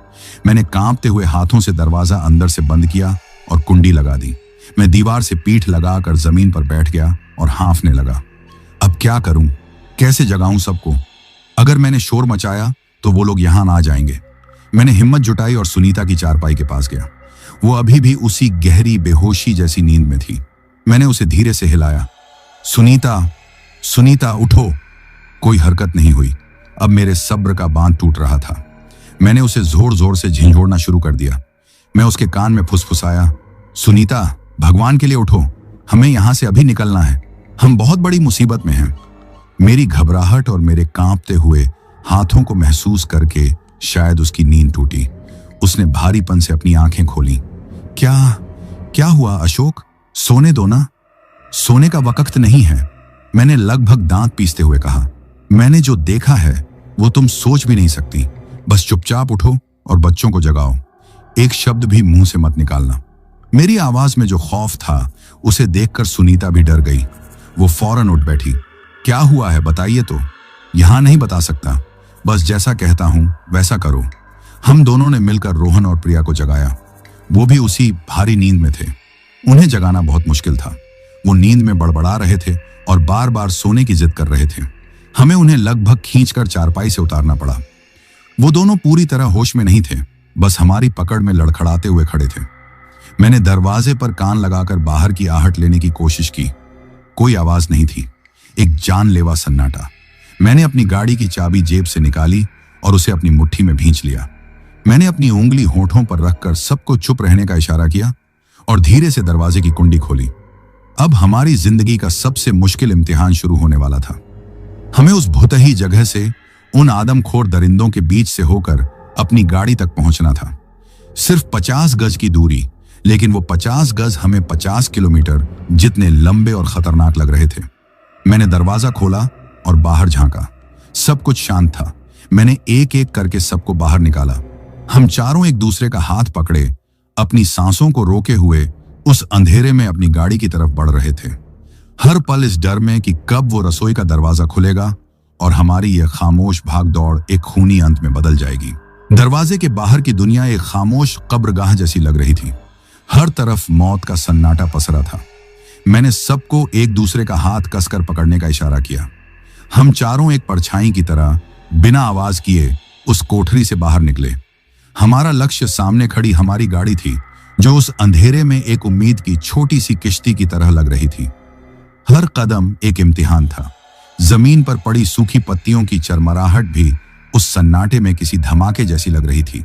मैंने कांपते हुए हाथों से दरवाजा अंदर से बंद किया और कुंडी लगा दी। मैं दीवार से पीठ लगाकर जमीन पर बैठ गया और हाँफने लगा। अब क्या करूं? कैसे जगाऊं सबको? अगर मैंने शोर मचाया तो वो लोग यहां ना आ जाएंगे। मैंने हिम्मत जुटाई और सुनीता की चारपाई के पास गया। वो अभी भी उसी गहरी बेहोशी जैसी नींद में थी। मैंने उसे धीरे से हिलाया। सुनीता, सुनीता उठो। कोई हरकत नहीं हुई। अब मेरे सब्र का बांध टूट रहा था। मैंने उसे जोर जोर से झिंझोड़ना शुरू कर दिया। मैं उसके कान में फुसफुसाया, सुनीता, भगवान के लिए उठो, हमें यहां से अभी निकलना है, हम बहुत बड़ी मुसीबत में हैं। मेरी घबराहट और मेरे कांपते हुए हाथों को महसूस करके शायद उसकी नींद टूटी। उसने भारीपन से अपनी आंखें खोली। क्या हुआ अशोक? सोने दो ना। सोने का वक्त नहीं है, मैंने लगभग दांत पीसते हुए कहा। मैंने जो देखा है वो तुम सोच भी नहीं सकती। बस चुपचाप उठो और बच्चों को जगाओ। एक शब्द भी मुंह से मत निकालना। मेरी आवाज में जो खौफ था उसे देखकर सुनीता भी डर गई। वो फौरन उठ बैठी। क्या हुआ है बताइए तो। यहां नहीं बता सकता, बस जैसा कहता हूं वैसा करो। हम दोनों ने मिलकर रोहन और प्रिया को जगाया। वो भी उसी भारी नींद में थे। उन्हें जगाना बहुत मुश्किल था। वो नींद में बड़बड़ा रहे थे और बार बार सोने की जिद कर रहे थे। हमें उन्हें लगभग खींचकर चारपाई से उतारना पड़ा। वो दोनों पूरी तरह होश में नहीं थे, बस हमारी पकड़ में लड़खड़ाते हुए खड़े थे। मैंने दरवाजे पर कान लगाकर बाहर की आहट लेने की कोशिश की। कोई आवाज नहीं थी। एक जानलेवा सन्नाटा। मैंने अपनी गाड़ी की चाबी जेब से निकाली और उसे अपनी मुट्ठी में भींच लिया। मैंने अपनी उंगली होठों पर रखकर सबको चुप रहने का इशारा किया और धीरे से दरवाजे की कुंडी खोली। अब हमारी जिंदगी का सबसे मुश्किल इम्तिहान शुरू होने वाला था। हमें उस भुतही जगह से, उन आदमखोर दरिंदों के बीच से होकर अपनी गाड़ी तक पहुंचना था। सिर्फ 50 गज की दूरी, लेकिन वो 50 गज हमें 50 किलोमीटर जितने लंबे और खतरनाक लग रहे थे। मैंने दरवाजा खोला और बाहर झांका। सब कुछ शांत था। मैंने एक एक करके सबको बाहर निकाला। हम चारों एक दूसरे का हाथ पकड़े अपनी सांसों को रोके हुए उस अंधेरे में अपनी गाड़ी की तरफ बढ़ रहे थे, हर पल इस डर में कि कब वो रसोई का दरवाजा खुलेगा और हमारी यह खामोश भागदौड़ एक खूनी अंत में बदल जाएगी। दरवाजे के बाहर की दुनिया एक खामोश कब्रगाह जैसी लग रही थी। हर तरफ मौत का सन्नाटा पसरा था। मैंने सबको एक दूसरे का हाथ कसकर पकड़ने का इशारा किया। हम चारों एक परछाई की तरह बिना आवाज किए उस कोठरी से बाहर निकले। हमारा लक्ष्य सामने खड़ी हमारी गाड़ी थी, जो उस अंधेरे में एक उम्मीद की छोटी सी किश्ती की तरह लग रही थी। हर कदम एक इम्तिहान था। जमीन पर पड़ी सूखी पत्तियों की चरमराहट भी उस सन्नाटे में किसी धमाके जैसी लग रही थी।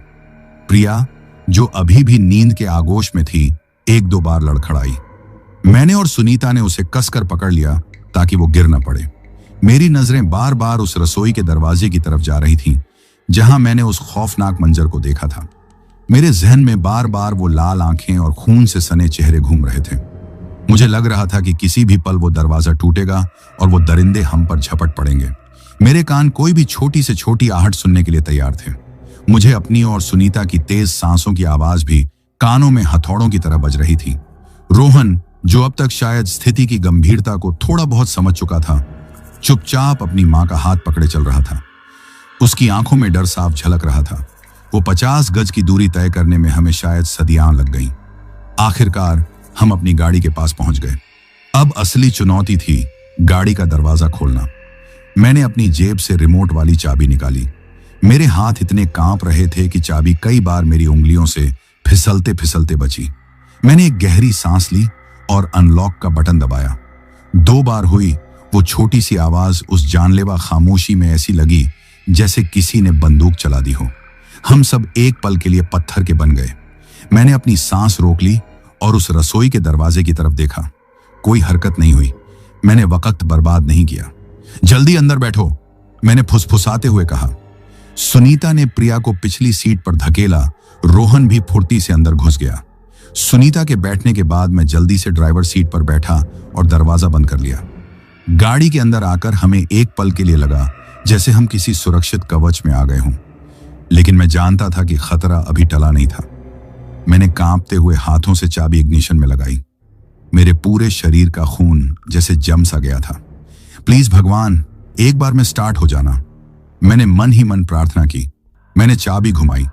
प्रिया, जो अभी भी नींद के आगोश में थी, एक दो बार लड़खड़ाई। मैंने और सुनीता ने उसे कसकर पकड़ लिया ताकि वो गिर न पड़े। मेरी नजरें बार बार उस रसोई के दरवाजे की तरफ जा रही थीं, जहां मैंने उस खौफनाक मंजर को देखा था। मेरे जहन में बार बार वो लाल आंखें और खून से सने चेहरे घूम रहे थे। मुझे लग रहा था कि किसी भी पल वो दरवाजा टूटेगा और वो दरिंदे हम पर झपट पड़ेंगे। मेरे कान कोई भी छोटी से छोटी आहट सुनने के लिए तैयार थे। मुझे अपनी और सुनीता की तेज सांसों की आवाज भी कानों में हथौड़ों की तरह बज रही थी। रोहन, जो अब तक शायद स्थिति की गंभीरता को थोड़ा बहुत समझ चुका था, चुपचाप अपनी मां का हाथ पकड़े चल रहा था। उसकी आंखों में डर साफ झलक रहा था। वो 50 गज की दूरी तय करने में हमें शायद सदियां लग गईं। आखिरकार हम अपनी गाड़ी के पास पहुंच गए। अब असली चुनौती थी गाड़ी का दरवाजा खोलना। मैंने अपनी जेब से रिमोट वाली चाबी निकाली। मेरे हाथ इतने कांप रहे थे कि चाबी कई बार मेरी उंगलियों से फिसलते फिसलते बची। मैंने एक गहरी सांस ली और अनलॉक का बटन दबाया। 2 बार हुई। वो छोटी सी आवाज उस जानलेवा खामोशी में ऐसी लगी जैसे किसी ने बंदूक चला दी हो। हम सब एक पल के लिए पत्थर के बन गए। मैंने अपनी सांस रोक ली और उस रसोई के दरवाजे की तरफ देखा। कोई हरकत नहीं हुई। मैंने वक्त बर्बाद नहीं किया। जल्दी अंदर बैठो, मैंने फुसफुसाते हुए कहा। सुनीता ने प्रिया को पिछली सीट पर धकेला। रोहन भी फुर्ती से अंदर घुस गया। सुनीता के बैठने के बाद मैं जल्दी से ड्राइवर सीट पर बैठा और दरवाजा बंद कर लिया। गाड़ी के अंदर आकर हमें एक पल के लिए लगा जैसे हम किसी सुरक्षित कवच में आ गए हों, लेकिन मैं जानता था कि खतरा अभी टला नहीं था। मैंने कांपते हुए हाथों से चाबी इग्निशन में लगाई। मेरे पूरे शरीर का खून जैसे जम सा गया था। प्लीज भगवान, एक बार में स्टार्ट हो जाना, मैंने मन ही मन प्रार्थना की। मैंने चाबी घुमाई।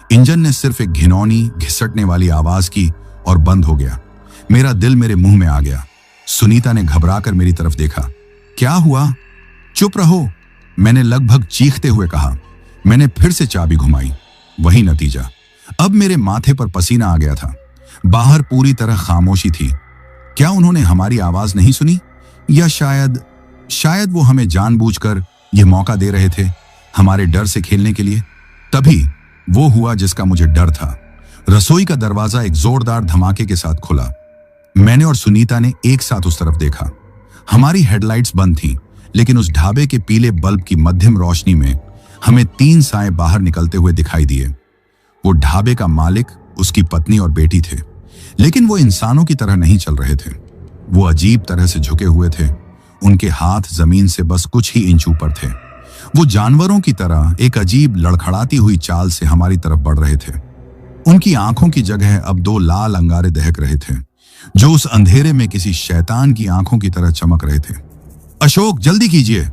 इंजन ने सिर्फ एक घिनौनी घिसटने वाली आवाज की और बंद हो गया। मेरा दिल मेरे मुंह में आ गया। सुनीता ने घबराकर मेरी तरफ देखा। क्या हुआ? चुप रहो, मैंने लगभग चीखते हुए कहा। मैंने फिर से चाबी घुमाई। वही नतीजा। अब मेरे माथे पर पसीना आ गया था। बाहर पूरी तरह खामोशी थी। क्या उन्होंने हमारी आवाज नहीं सुनी, या शायद वो हमें जानबूझकर यह मौका दे रहे थे हमारे डर से खेलने के लिए? तभी वो हुआ जिसका मुझे डर था। रसोई का दरवाजा एक जोरदार धमाके के साथ खुला। मैंने और सुनीता ने एक साथ उस तरफ देखा। हमारी हेडलाइट्स बंद थीं, लेकिन उस ढाबे के पीले बल्ब की मध्यम रोशनी में हमें 3 साए बाहर निकलते हुए दिखाई दिए। वो ढाबे का मालिक, उसकी पत्नी और बेटी थे, लेकिन वो इंसानों की तरह नहीं चल रहे थे। वो अजीब तरह से झुके हुए थे। उनके हाथ जमीन से बस कुछ ही इंच ऊपर थे। वो जानवरों की तरह एक अजीब लड़खड़ाती हुई चाल से हमारी तरफ बढ़ रहे थे। उनकी आंखों की जगह अब 2 लाल अंगारे दहक रहे थे, जो उस अंधेरे में किसी शैतान की आंखों की तरह चमक रहे थे। अशोक, जल्दी कीजिए,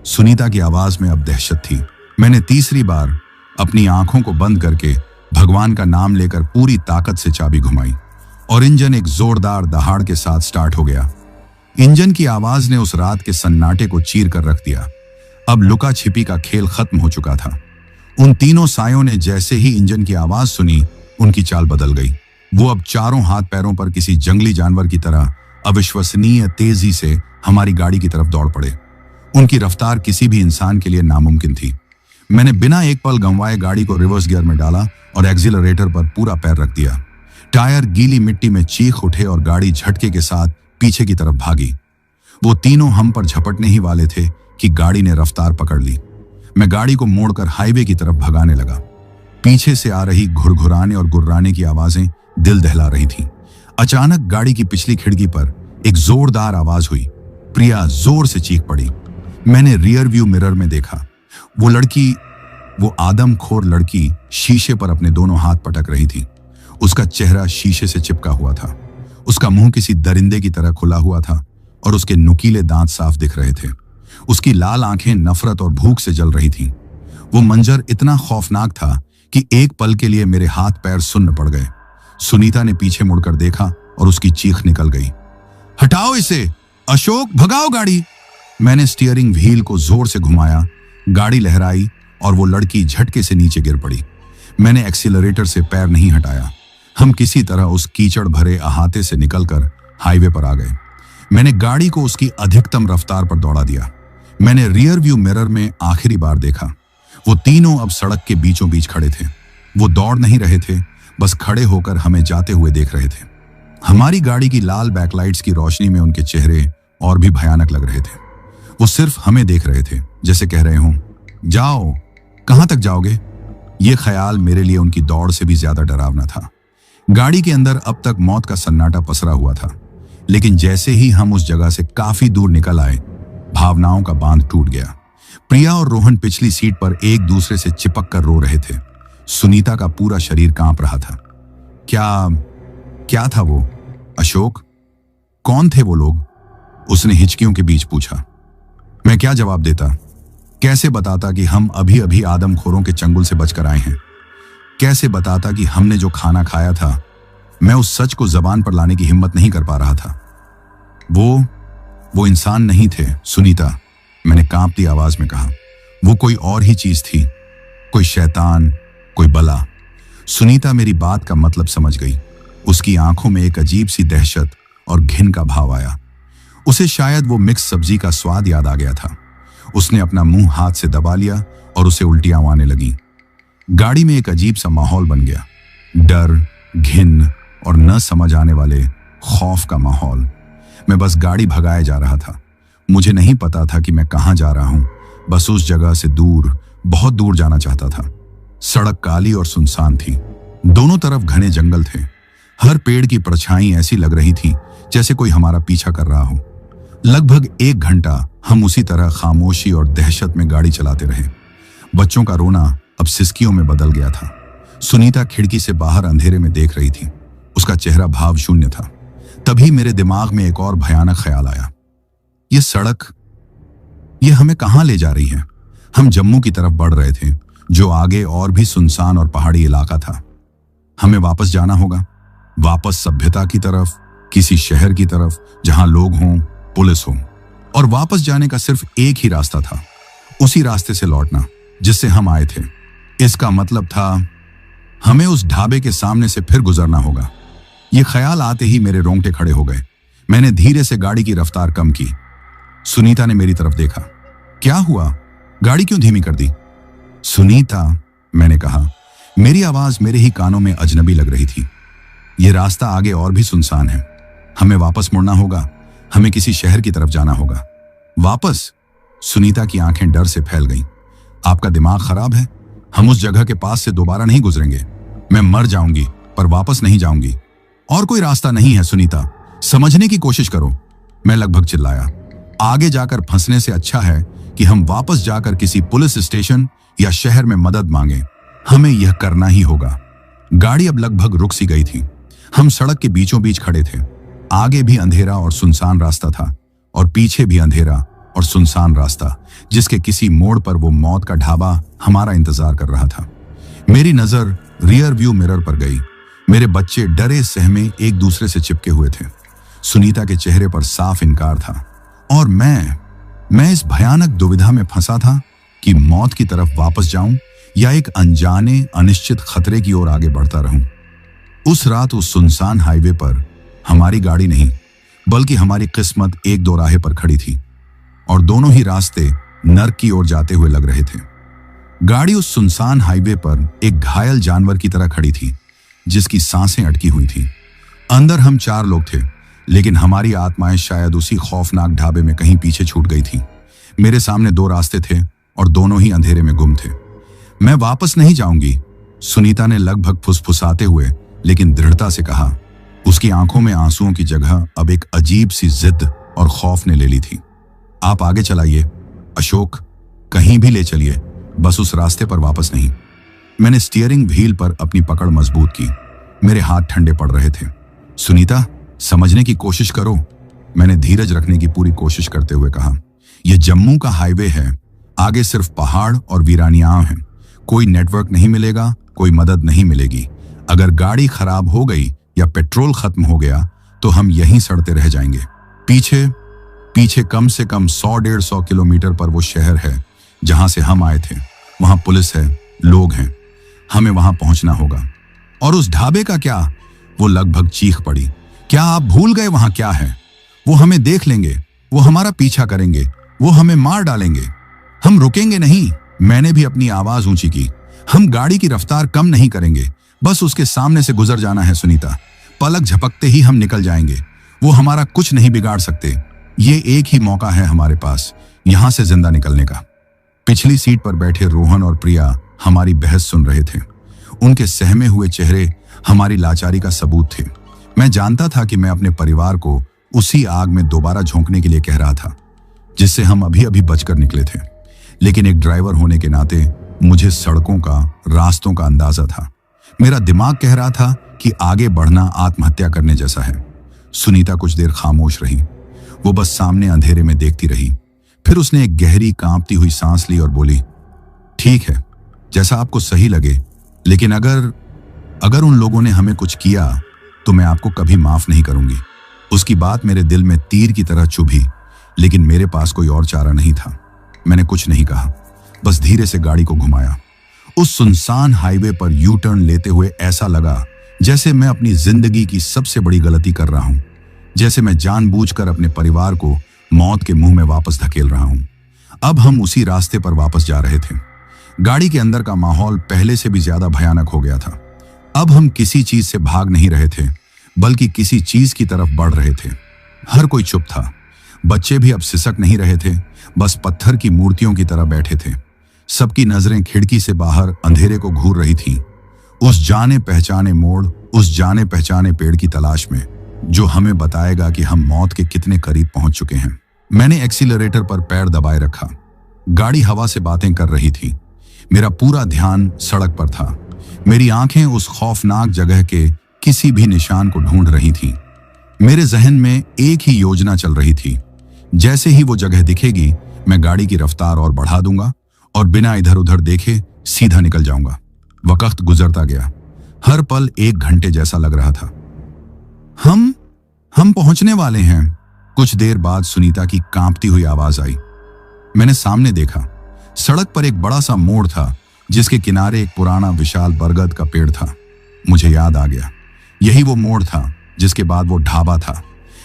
सुनीता की आवाज में अब दहशत थी। मैंने तीसरी बार अपनी आंखों को बंद करके भगवान का नाम लेकर पूरी ताकत से चाबी घुमाई और इंजन एक जोरदार दहाड़ के साथ स्टार्ट हो गया। इंजन की आवाज ने उस रात के सन्नाटे को चीर कर रख दिया। अब लुका छिपी का खेल खत्म हो चुका था। उन तीनों सायों ने जैसे ही इंजन की आवाज सुनी, उनकी चाल बदल गई। वो अब चारों हाथ पैरों पर किसी जंगली जानवर की तरह अविश्वसनीय तेजी से हमारी गाड़ी की तरफ दौड़ पड़े। उनकी रफ्तार किसी भी इंसान के लिए नामुमकिन थी। मैंने बिना एक पल गंवाए गाड़ी को रिवर्स गियर में डाला और एक्सीलरेटर पर पूरा पैर रख दिया। टायर गीली मिट्टी में चीख उठे और गाड़ी झटके के साथ पीछे की तरफ भागी। वो तीनों हम पर झपटने ही वाले थे कि गाड़ी ने रफ्तार पकड़ ली। मैं गाड़ी को मोड़कर हाईवे की तरफ भगाने लगा। पीछे से आ रही घुरघुराने और गुर्राने की आवाजें दिल दहला रही थीं। अचानक गाड़ी की पिछली खिड़की पर एक जोरदार आवाज हुई। प्रिया जोर से चीख पड़ी। मैंने रियर व्यू मिरर में देखा। वो लड़की वो आदमखोर लड़की शीशे पर अपने दोनों हाथ पटक रही थी। उसका चेहरा शीशे से चिपका हुआ था। उसका मुंह किसी दरिंदे की तरह खुला हुआ था और उसके नुकीले दांत साफ दिख रहे थे। उसकी लाल आंखें नफरत और भूख से जल रही थीं। वो मंजर इतना खौफनाक था कि एक पल के लिए मेरे हाथ पैर सुन्न पड़ गए। सुनीता ने पीछे मुड़कर देखा और उसकी चीख निकल गई, हटाओ इसे, अशोक, भगाओ गाड़ी। मैंने स्टीयरिंग व्हील को जोर से घुमाया, गाड़ी लहराई और वो लड़की झटके से नीचे गिर पड़ी। मैंने एक्सीलरेटर से पैर नहीं हटाया। हम किसी तरह उस कीचड़ भरे अहाते से निकलकर हाईवे पर आ गए। मैंने गाड़ी को उसकी अधिकतम रफ्तार पर दौड़ा दिया। मैंने रियर व्यू मिरर में आखिरी बार देखा। वो तीनों अब सड़क के बीचों बीच खड़े थे। वो दौड़ नहीं रहे थे, बस खड़े होकर हमें जाते हुए देख रहे थे। हमारी गाड़ी की लाल बैकलाइट्स की रोशनी में उनके चेहरे और भी भयानक लग रहे थे। वो सिर्फ हमें देख रहे थे, जैसे कह रहे हों, जाओ, कहां तक जाओगे? ये ख्याल मेरे लिए उनकी दौड़ से भी ज्यादा डरावना था। गाड़ी के अंदर अब तक मौत का सन्नाटा पसरा हुआ था, लेकिन जैसे ही हम उस जगह से काफी दूर निकल आए, भावनाओं का बांध टूट गया। प्रिया और रोहन पिछली सीट पर एक दूसरे से चिपक कर रो रहे थे। सुनीता का पूरा शरीर कांप रहा था। क्या था वो? अशोक, कौन थे वो लोग? उसने हिचकियों के बीच पूछा। मैं क्या जवाब देता? कैसे बताता कि हम अभी अभी आदमखोरों के चंगुल से बचकर आए हैं? कैसे बताता कि हमने जो खाना खाया था, मैं उस सच को जबान पर लाने की हिम्मत नहीं कर पा रहा था। वो इंसान नहीं थे सुनीता, मैंने कांपती आवाज में कहा। वो कोई और ही चीज थी, कोई शैतान, कोई बला। सुनीता मेरी बात का मतलब समझ गई। उसकी आंखों में एक अजीब सी दहशत और घिन का भाव आया। उसे शायद वो मिक्स सब्जी का स्वाद याद आ गया था। उसने अपना मुंह हाथ से दबा लिया और उसे उल्टियां आने लगी। गाड़ी में एक अजीब सा माहौल बन गया, डर, घिन और न समझ आने वाले खौफ का माहौल। मैं बस गाड़ी भगाए जा रहा था। मुझे नहीं पता था कि मैं कहां जा रहा हूं, बस उस जगह से दूर, बहुत दूर जाना चाहता था। सड़क काली और सुनसान थी। दोनों तरफ घने जंगल थे। हर पेड़ की परछाई ऐसी लग रही थी जैसे कोई हमारा पीछा कर रहा हो। लगभग 1 घंटा हम उसी तरह खामोशी और दहशत में गाड़ी चलाते रहे। बच्चों का रोना अब सिसकियों में बदल गया था। सुनीता खिड़की से बाहर अंधेरे में देख रही थी। उसका चेहरा भाव शून्य था। तभी मेरे दिमाग में एक और भयानक ख्याल आया। ये सड़क, ये हमें कहां ले जा रही है? हम जम्मू की तरफ बढ़ रहे थे, जो आगे और भी सुनसान और पहाड़ी इलाका था। हमें वापस जाना होगा, वापस सभ्यता की तरफ, किसी शहर की तरफ जहां लोग हों, पुलिस हो। और वापस जाने का सिर्फ एक ही रास्ता था, उसी रास्ते से लौटना जिससे हम आए थे। इसका मतलब था हमें उस ढाबे के सामने से फिर गुजरना होगा। यह ख्याल आते ही मेरे रोंगटे खड़े हो गए। मैंने धीरे से गाड़ी की रफ्तार कम की। सुनीता ने मेरी तरफ देखा। क्या हुआ? गाड़ी क्यों धीमी कर दी? सुनीता, मैंने कहा। मेरी आवाज मेरे ही कानों में अजनबी लग रही थी। यह रास्ता आगे और भी सुनसान है। हमें वापस मुड़ना होगा। हमें किसी शहर की तरफ जाना होगा। वापस? सुनीता की आंखें डर से फैल गईं। आपका दिमाग खराब है? हम उस जगह के पास से दोबारा नहीं गुजरेंगे। मैं मर जाऊंगी पर वापस नहीं जाऊंगी। और कोई रास्ता नहीं है सुनीता, समझने की कोशिश करो। मैं लगभग चिल्लाया। आगे जाकर फंसने से अच्छा है कि हम वापस जाकर किसी पुलिस स्टेशन या शहर में मदद मांगें। हमें यह करना ही होगा। गाड़ी अब लगभग रुक सी गई थी। हम सड़क के बीचों बीच खड़े थे। आगे भी अंधेरा और सुनसान रास्ता था और पीछे भी अंधेरा और सुनसान रास्ता, जिसके किसी मोड़ पर वो मौत का ढाबा हमारा इंतजार कर रहा था। मेरी नजर रियर व्यू मिरर पर गई। मेरे बच्चे डरे सहमे एक दूसरे से चिपके हुए थे। सुनीता के चेहरे पर साफ इनकार था और मैं इस भयानक दुविधा में फंसा था कि मौत की तरफ वापस जाऊं या एक अनजाने अनिश्चित खतरे की ओर आगे बढ़ता रहूं। उस रात उस सुनसान हाईवे पर हमारी गाड़ी नहीं बल्कि हमारी किस्मत एक दो राहे पर खड़ी थी और दोनों ही रास्ते नर्क की ओर जाते हुए लग रहे थे। गाड़ी उस सुनसान हाईवे पर एक घायल जानवर की तरह खड़ी थी जिसकी सांसें अटकी हुई थी। अंदर हम 4 लोग थे, लेकिन हमारी आत्माएं शायद उसी खौफनाक ढाबे में कहीं पीछे छूट गई थी। मेरे सामने 2 रास्ते थे और दोनों ही अंधेरे में गुम थे। मैं वापस नहीं जाऊंगी, सुनीता ने लगभग फुसफुसाते हुए लेकिन दृढ़ता से कहा। उसकी आंखों में आंसुओं की जगह अब एक अजीब सी जिद और खौफ ने ले ली थी। आप आगे चलाइए अशोक, कहीं भी ले चलिए, बस उस रास्ते पर वापस नहीं। मैंने स्टीयरिंग व्हील पर अपनी पकड़ मजबूत की। मेरे हाथ ठंडे पड़ रहे थे। सुनीता, समझने की कोशिश करो, मैंने धीरज रखने की पूरी कोशिश करते हुए कहा। यह जम्मू का हाईवे है, आगे सिर्फ पहाड़ और वीरानियां हैं। कोई नेटवर्क नहीं मिलेगा, कोई मदद नहीं मिलेगी। अगर गाड़ी खराब हो गई या पेट्रोल खत्म हो गया तो हम यहीं सड़ते रह जाएंगे। पीछे पीछे कम से कम 100-150 किलोमीटर पर वो शहर है जहां से हम आए थे। वहां पुलिस है, लोग हैं, हमें वहां पहुंचना होगा। और उस ढाबे का क्या? वो लगभग चीख पड़ी। क्या आप भूल गए वहां क्या है? वो हमें देख लेंगे, वो हमारा पीछा करेंगे, वो हमें मार डालेंगे। हम रुकेंगे नहीं। मैंने भी अपनी आवाज ऊंची की। हम गाड़ी की रफ्तार कम नहीं करेंगे, बस उसके सामने से गुजर जाना है सुनीता। पलक झपकते ही हम निकल जाएंगे। वो हमारा कुछ नहीं बिगाड़ सकते। ये एक ही मौका है हमारे पास यहां से जिंदा निकलने का। पिछली सीट पर बैठे रोहन और प्रिया हमारी बहस सुन रहे थे। उनके सहमे हुए चेहरे हमारी लाचारी का सबूत थे। मैं जानता था कि मैं अपने परिवार को उसी आग में दोबारा झोंकने के लिए कह रहा था जिससे हम अभी अभी बचकर निकले थे। लेकिन एक ड्राइवर होने के नाते मुझे सड़कों का, रास्तों का अंदाजा था। मेरा दिमाग कह रहा था कि आगे बढ़ना आत्महत्या करने जैसा है। सुनीता कुछ देर खामोश रही। वो बस सामने अंधेरे में देखती रही। फिर उसने एक गहरी कांपती हुई सांस ली और बोली, ठीक है, जैसा आपको सही लगे, लेकिन अगर उन लोगों ने हमें कुछ किया तो मैं आपको कभी माफ नहीं करूंगी। उसकी बात मेरे दिल में तीर की तरह चुभी, लेकिन मेरे पास कोई और चारा नहीं था। मैंने कुछ नहीं कहा, बस धीरे से गाड़ी को घुमाया। उस सुनसान हाईवे पर यू टर्न लेते हुए ऐसा लगा जैसे मैं अपनी जिंदगी की सबसे बड़ी गलती कर रहा हूं, जैसे मैं जानबूझकर अपने परिवार को मौत के मुंह में वापस धकेल रहा हूं। अब हम उसी रास्ते पर वापस जा रहे थे। गाड़ी के अंदर का माहौल पहले से भी ज्यादा भयानक हो गया था। अब हम किसी चीज से भाग नहीं रहे थे, बल्कि किसी चीज की तरफ बढ़ रहे थे। हर कोई चुप था। बच्चे भी अब सिसक नहीं रहे थे, बस पत्थर की मूर्तियों की तरह बैठे थे। सबकी नजरें खिड़की से बाहर अंधेरे को घूर रही थीं, उस जाने पहचाने मोड़, उस जाने पहचाने पेड़ की तलाश में जो हमें बताएगा कि हम मौत के कितने करीब पहुंच चुके हैं। मैंने एक्सीलरेटर पर पैर दबाए रखा। गाड़ी हवा से बातें कर रही थी। मेरा पूरा ध्यान सड़क पर था। मेरी आंखें उस खौफनाक जगह के किसी भी निशान को ढूंढ रही थीं। मेरे जहन में एक ही योजना चल रही थी। जैसे ही वो जगह दिखेगी, मैं गाड़ी की रफ्तार और बढ़ा दूंगा और बिना इधर उधर देखे सीधा निकल जाऊंगा। वक्त गुजरता गया। हर पल 1 घंटे जैसा लग रहा था। हम पहुंचने वाले हैं। कुछ देर बाद सुनीता की कांपती हुई आवाज आई। मैंने सामने देखा। सड़क पर एक बड़ा सा मोड़ था जिसके किनारे एक पुराना विशाल बरगद का पेड़ था। मुझे याद आ गया, यही वो मोड़ था जिसके बाद वो ढाबा था।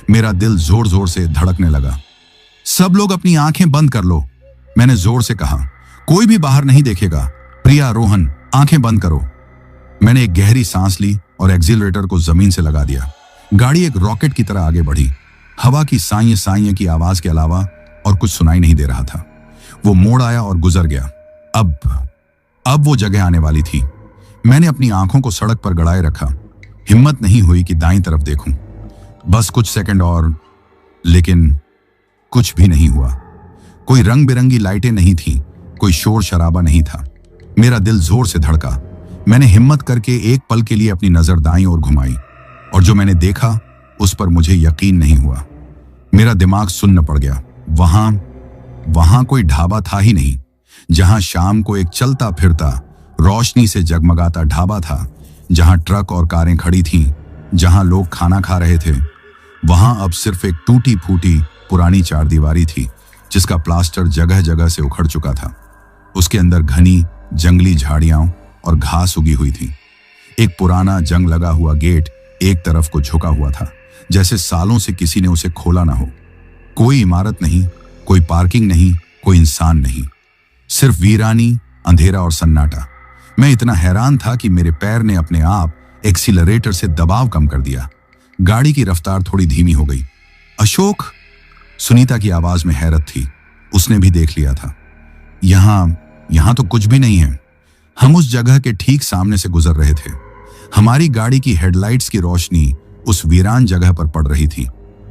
मेरा दिल जोर जोर से धड़कने लगा। सब लोग अपनी आंखें बंद कर लो, मैंने जोर से कहा। कोई भी बाहर नहीं देखेगा। प्रिया, रोहन, आंखें बंद करो। मैंने एक गहरी सांस ली और एक्सीलरेटर को जमीन से लगा दिया। गाड़ी एक रॉकेट की तरह आगे बढ़ी। हवा की साइए साइए की आवाज के अलावा और कुछ सुनाई नहीं दे रहा था। वो मोड़ आया और गुजर गया। अब वो जगह आने वाली थी। मैंने अपनी आंखों को सड़क पर गड़ाए रखा। हिम्मत नहीं हुई कि दाईं तरफ देखूं। बस कुछ सेकंड और, लेकिन कुछ भी नहीं हुआ। कोई रंग बिरंगी लाइटें नहीं थीं, कोई शोर शराबा नहीं था। मेरा दिल जोर से धड़का। मैंने हिम्मत करके एक पल के लिए अपनी नजर दाईं ओर घुमाई और जो मैंने देखा उस पर मुझे यकीन नहीं हुआ। मेरा दिमाग सुन्न पड़ गया। वहां कोई ढाबा था ही नहीं। जहां शाम को एक चलता फिरता, रोशनी से जगमगाता ढाबा था, जहां ट्रक और कारें खड़ी थीं, जहां लोग खाना खा रहे थे, वहां अब सिर्फ एक टूटी फूटी पुरानी चारदीवारी थी जिसका प्लास्टर जगह जगह से उखड़ चुका था। उसके अंदर घनी जंगली झाड़ियां और घास उगी हुई थी। एक पुराना जंग लगा हुआ गेट एक तरफ को झुका हुआ था, जैसे सालों से किसी ने उसे खोला ना हो। कोई इमारत नहीं, कोई पार्किंग नहीं, कोई इंसान नहीं, सिर्फ वीरानी, अंधेरा और सन्नाटा। मैं इतना हैरान था कि मेरे पैर ने अपने आप एक्सीलरेटर से दबाव कम कर दिया। गाड़ी की रफ्तार थोड़ी धीमी हो गई। अशोक, सुनीता की आवाज में हैरत थी। उसने भी देख लिया था। यहां तो कुछ भी नहीं है। हम उस जगह के ठीक सामने से गुजर रहे थे। हमारी गाड़ी की हेडलाइट्स की रोशनी उस वीरान जगह पर पड़ रही थी।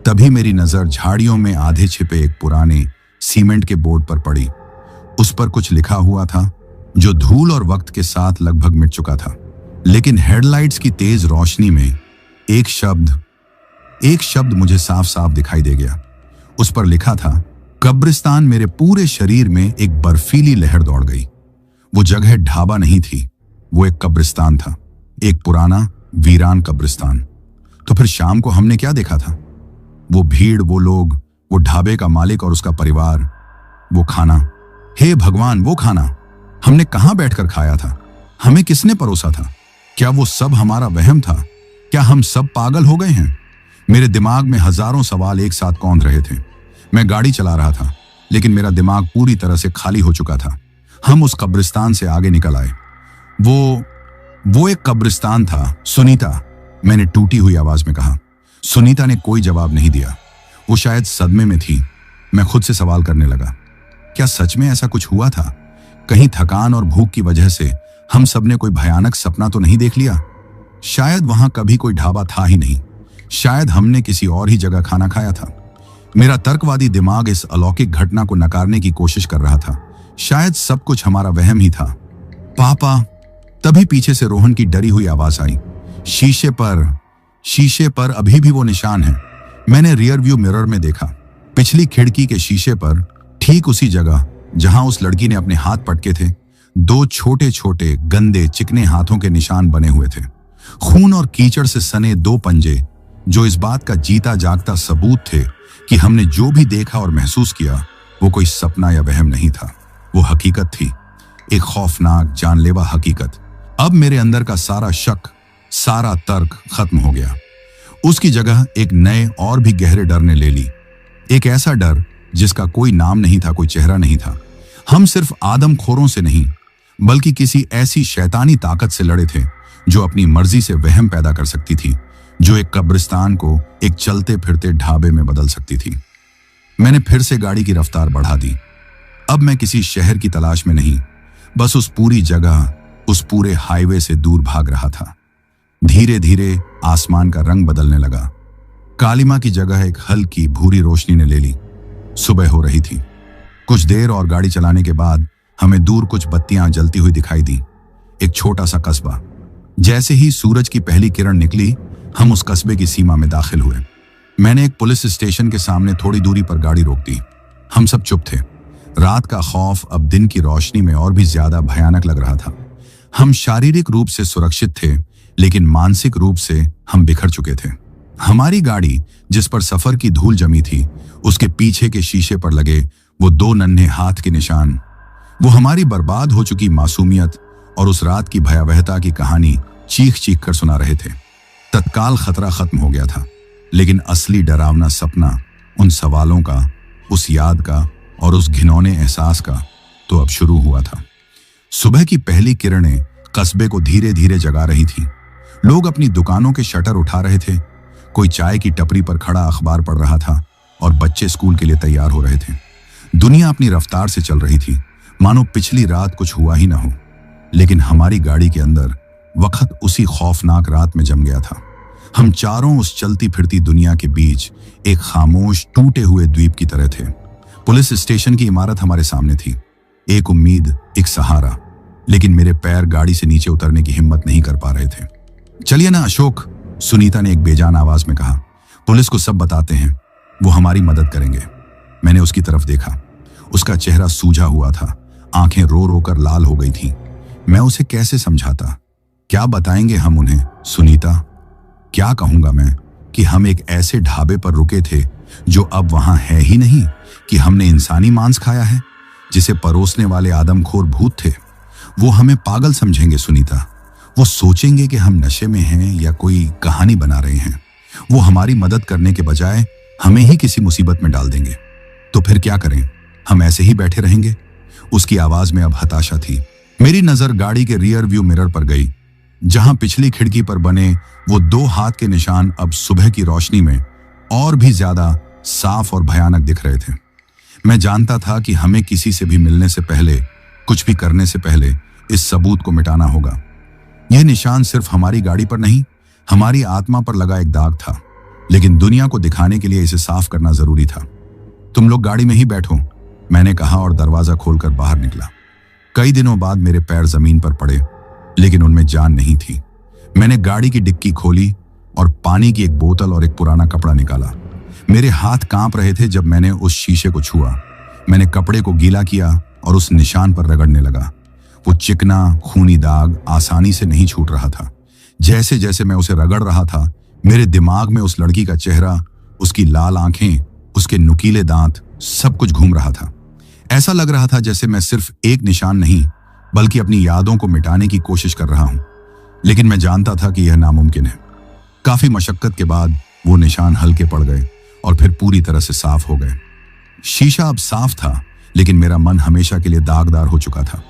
तभी मेरी नजर झाड़ियों में आधे छिपे एक पुराने सीमेंट के बोर्ड पर पड़ी। उस पर कुछ लिखा हुआ था, जो धूल और वक्त के साथ लगभग मिट चुका था। लेकिन हेडलाइट्स की तेज रोशनी में एक शब्द मुझे साफ साफ दिखाई दे गया। उस पर लिखा था कब्रिस्तान। मेरे पूरे शरीर में एक बर्फीली लहर दौड़ गई। वो जगह ढाबा नहीं थी, वो एक कब्रिस्तान था, एक पुराना वीरान कब्रिस्तान। तो फिर शाम को हमने क्या देखा था? वो भीड़, वो लोग, वो ढाबे का मालिक और उसका परिवार, वो खाना। हे भगवान, वो खाना हमने कहां बैठकर खाया था? हमें किसने परोसा था? क्या वो सब हमारा वहम था? क्या हम सब पागल हो गए हैं? मेरे दिमाग में हजारों सवाल एक साथ कौंध रहे थे। मैं गाड़ी चला रहा था, लेकिन मेरा दिमाग पूरी तरह से खाली हो चुका था। हम उस कब्रिस्तान से आगे निकल आए। वो एक कब्रिस्तान था। सुनीता, मैंने टूटी हुई आवाज में कहा। सुनीता ने कोई जवाब नहीं दिया। वो शायद सदमे में थी। मैं खुद से सवाल करने लगा, क्या सच में ऐसा कुछ हुआ था? कहीं थकान और भूख की वजह से हम सब ने कोई भयानक सपना तो नहीं देख लिया? शायद वहां कभी कोई ढाबा था ही नहीं। शायद हमने किसी और ही जगह खाना खाया था। मेरा तर्कवादी दिमाग इस अलौकिक घटना को नकारने की कोशिश कर रहा था। शायद सब कुछ हमारा वहम ही था। पापा, तभी पीछे से रोहन की डरी हुई आवाज आई। शीशे पर अभी भी वो निशान है। मैंने रियर व्यू मिरर में देखा। पिछली खिड़की के शीशे पर, ठीक उसी जगह जहां उस लड़की ने अपने हाथ पटके थे, दो छोटे छोटे गंदे चिकने हाथों के निशान बने हुए थे। खून और कीचड़ से सने दो पंजे, जो इस बात का जीता जागता सबूत थे कि हमने जो भी देखा और महसूस किया वो कोई सपना या वहम नहीं था। वो हकीकत थी, एक खौफनाक जानलेवा हकीकत। अब मेरे अंदर का सारा शक, सारा तर्क खत्म हो गया। उसकी जगह एक नए और भी गहरे डर ने ले ली। एक ऐसा डर जिसका कोई नाम नहीं था, कोई चेहरा नहीं था। हम सिर्फ आदमखोरों से नहीं, बल्कि किसी ऐसी शैतानी ताकत से लड़े थे जो अपनी मर्जी से वहम पैदा कर सकती थी, जो एक कब्रिस्तान को एक चलते फिरते ढाबे में बदल सकती थी। मैंने फिर से गाड़ी की रफ्तार बढ़ा दी। अब मैं किसी शहर की तलाश में नहीं, बस उस पूरी जगह, उस पूरे हाईवे से दूर भाग रहा था। धीरे धीरे आसमान का रंग बदलने लगा। कालिमा की जगह एक हल्की भूरी रोशनी ने ले ली। सुबह हो रही थी। कुछ देर और गाड़ी चलाने के बाद हमें दूर कुछ बत्तियां जलती हुई दिखाई दी। एक छोटा सा कस्बा। जैसे ही सूरज की पहली किरण निकली, हम उस कस्बे की सीमा में दाखिल हुए। मैंने एक पुलिस स्टेशन के सामने थोड़ी दूरी पर गाड़ी रोक दी। हम सब चुप थे। रात का खौफ अब दिन की रोशनी में और भी ज्यादा भयानक लग रहा था। हम शारीरिक रूप से सुरक्षित थे, लेकिन मानसिक रूप से हम बिखर चुके थे। हमारी गाड़ी, जिस पर सफर की धूल जमी थी, उसके पीछे के शीशे पर लगे वो दो नन्हे हाथ के निशान, वो हमारी बर्बाद हो चुकी मासूमियत और उस रात की भयावहता की कहानी चीख चीख कर सुना रहे थे। तत्काल खतरा खत्म हो गया था, लेकिन असली डरावना सपना, उन सवालों का, उस याद का और उस घिनौने एहसास का तो अब शुरू हुआ था। सुबह की पहली किरणें कस्बे को धीरे धीरे जगा रही थीं। लोग अपनी दुकानों के शटर उठा रहे थे। कोई चाय की टपरी पर खड़ा अखबार पढ़ रहा था और बच्चे स्कूल के लिए तैयार हो रहे थे। दुनिया अपनी रफ्तार से चल रही थी, मानो पिछली रात कुछ हुआ ही ना हो। लेकिन हमारी गाड़ी के अंदर वक्त उसी खौफनाक रात में जम गया था। हम चारों उस चलती फिरती दुनिया के बीच एक खामोश टूटे हुए द्वीप की तरह थे। पुलिस स्टेशन की इमारत हमारे सामने थी, एक उम्मीद, एक सहारा। लेकिन मेरे पैर गाड़ी से नीचे उतरने की हिम्मत नहीं कर पा रहे थे। चलिए ना अशोक, सुनीता ने एक बेजान आवाज में कहा। पुलिस को सब बताते हैं, वो हमारी मदद करेंगे। मैंने उसकी तरफ देखा। उसका चेहरा सूजा हुआ था, आंखें रो रो कर लाल हो गई थीं। मैं उसे कैसे समझाता? क्या बताएंगे हम उन्हें? सुनीता, क्या कहूंगा मैं कि हम एक ऐसे ढाबे पर रुके थे जो अब वहां है ही नहीं, कि हमने इंसानी मांस खाया है जिसे परोसने वाले आदमखोर भूत थे। वो हमें पागल समझेंगे सुनीता। वो सोचेंगे कि हम नशे में हैं या कोई कहानी बना रहे हैं। वो हमारी मदद करने के बजाय हमें ही किसी मुसीबत में डाल देंगे। तो फिर क्या करें? हम ऐसे ही बैठे रहेंगे? उसकी आवाज में अब हताशा थी। मेरी नजर गाड़ी के रियर व्यू मिरर पर गई, जहां पिछली खिड़की पर बने वो दो हाथ के निशान अब सुबह की रोशनी में और भी ज्यादा साफ और भयानक दिख रहे थे। मैं जानता था कि हमें किसी से भी मिलने से पहले, कुछ भी करने से पहले इस सबूत को मिटाना होगा। यह निशान सिर्फ हमारी गाड़ी पर नहीं, हमारी आत्मा पर लगा एक दाग था, लेकिन दुनिया को दिखाने के लिए इसे साफ करना जरूरी था। तुम लोग गाड़ी में ही बैठो, मैंने कहा और दरवाजा खोलकर बाहर निकला। कई दिनों बाद मेरे पैर जमीन पर पड़े, लेकिन उनमें जान नहीं थी। मैंने गाड़ी की डिक्की खोली और पानी की एक बोतल और एक पुराना कपड़ा निकाला। मेरे हाथ कांप रहे थे जब मैंने उस शीशे को छुआ। मैंने कपड़े को गीला किया और उस निशान पर रगड़ने लगा। वो चिकना खूनी दाग आसानी से नहीं छूट रहा था। जैसे जैसे मैं उसे रगड़ रहा था, मेरे दिमाग में उस लड़की का चेहरा, उसकी लाल आंखें, उसके नुकीले दांत, सब कुछ घूम रहा था। ऐसा लग रहा था जैसे मैं सिर्फ एक निशान नहीं, बल्कि अपनी यादों को मिटाने की कोशिश कर रहा हूं। लेकिन मैं जानता था कि यह नामुमकिन है। काफी मशक्कत के बाद वो निशान हल्के पड़ गए और फिर पूरी तरह से साफ हो गए। शीशा अब साफ था, लेकिन मेरा मन हमेशा के लिए दागदार हो चुका था।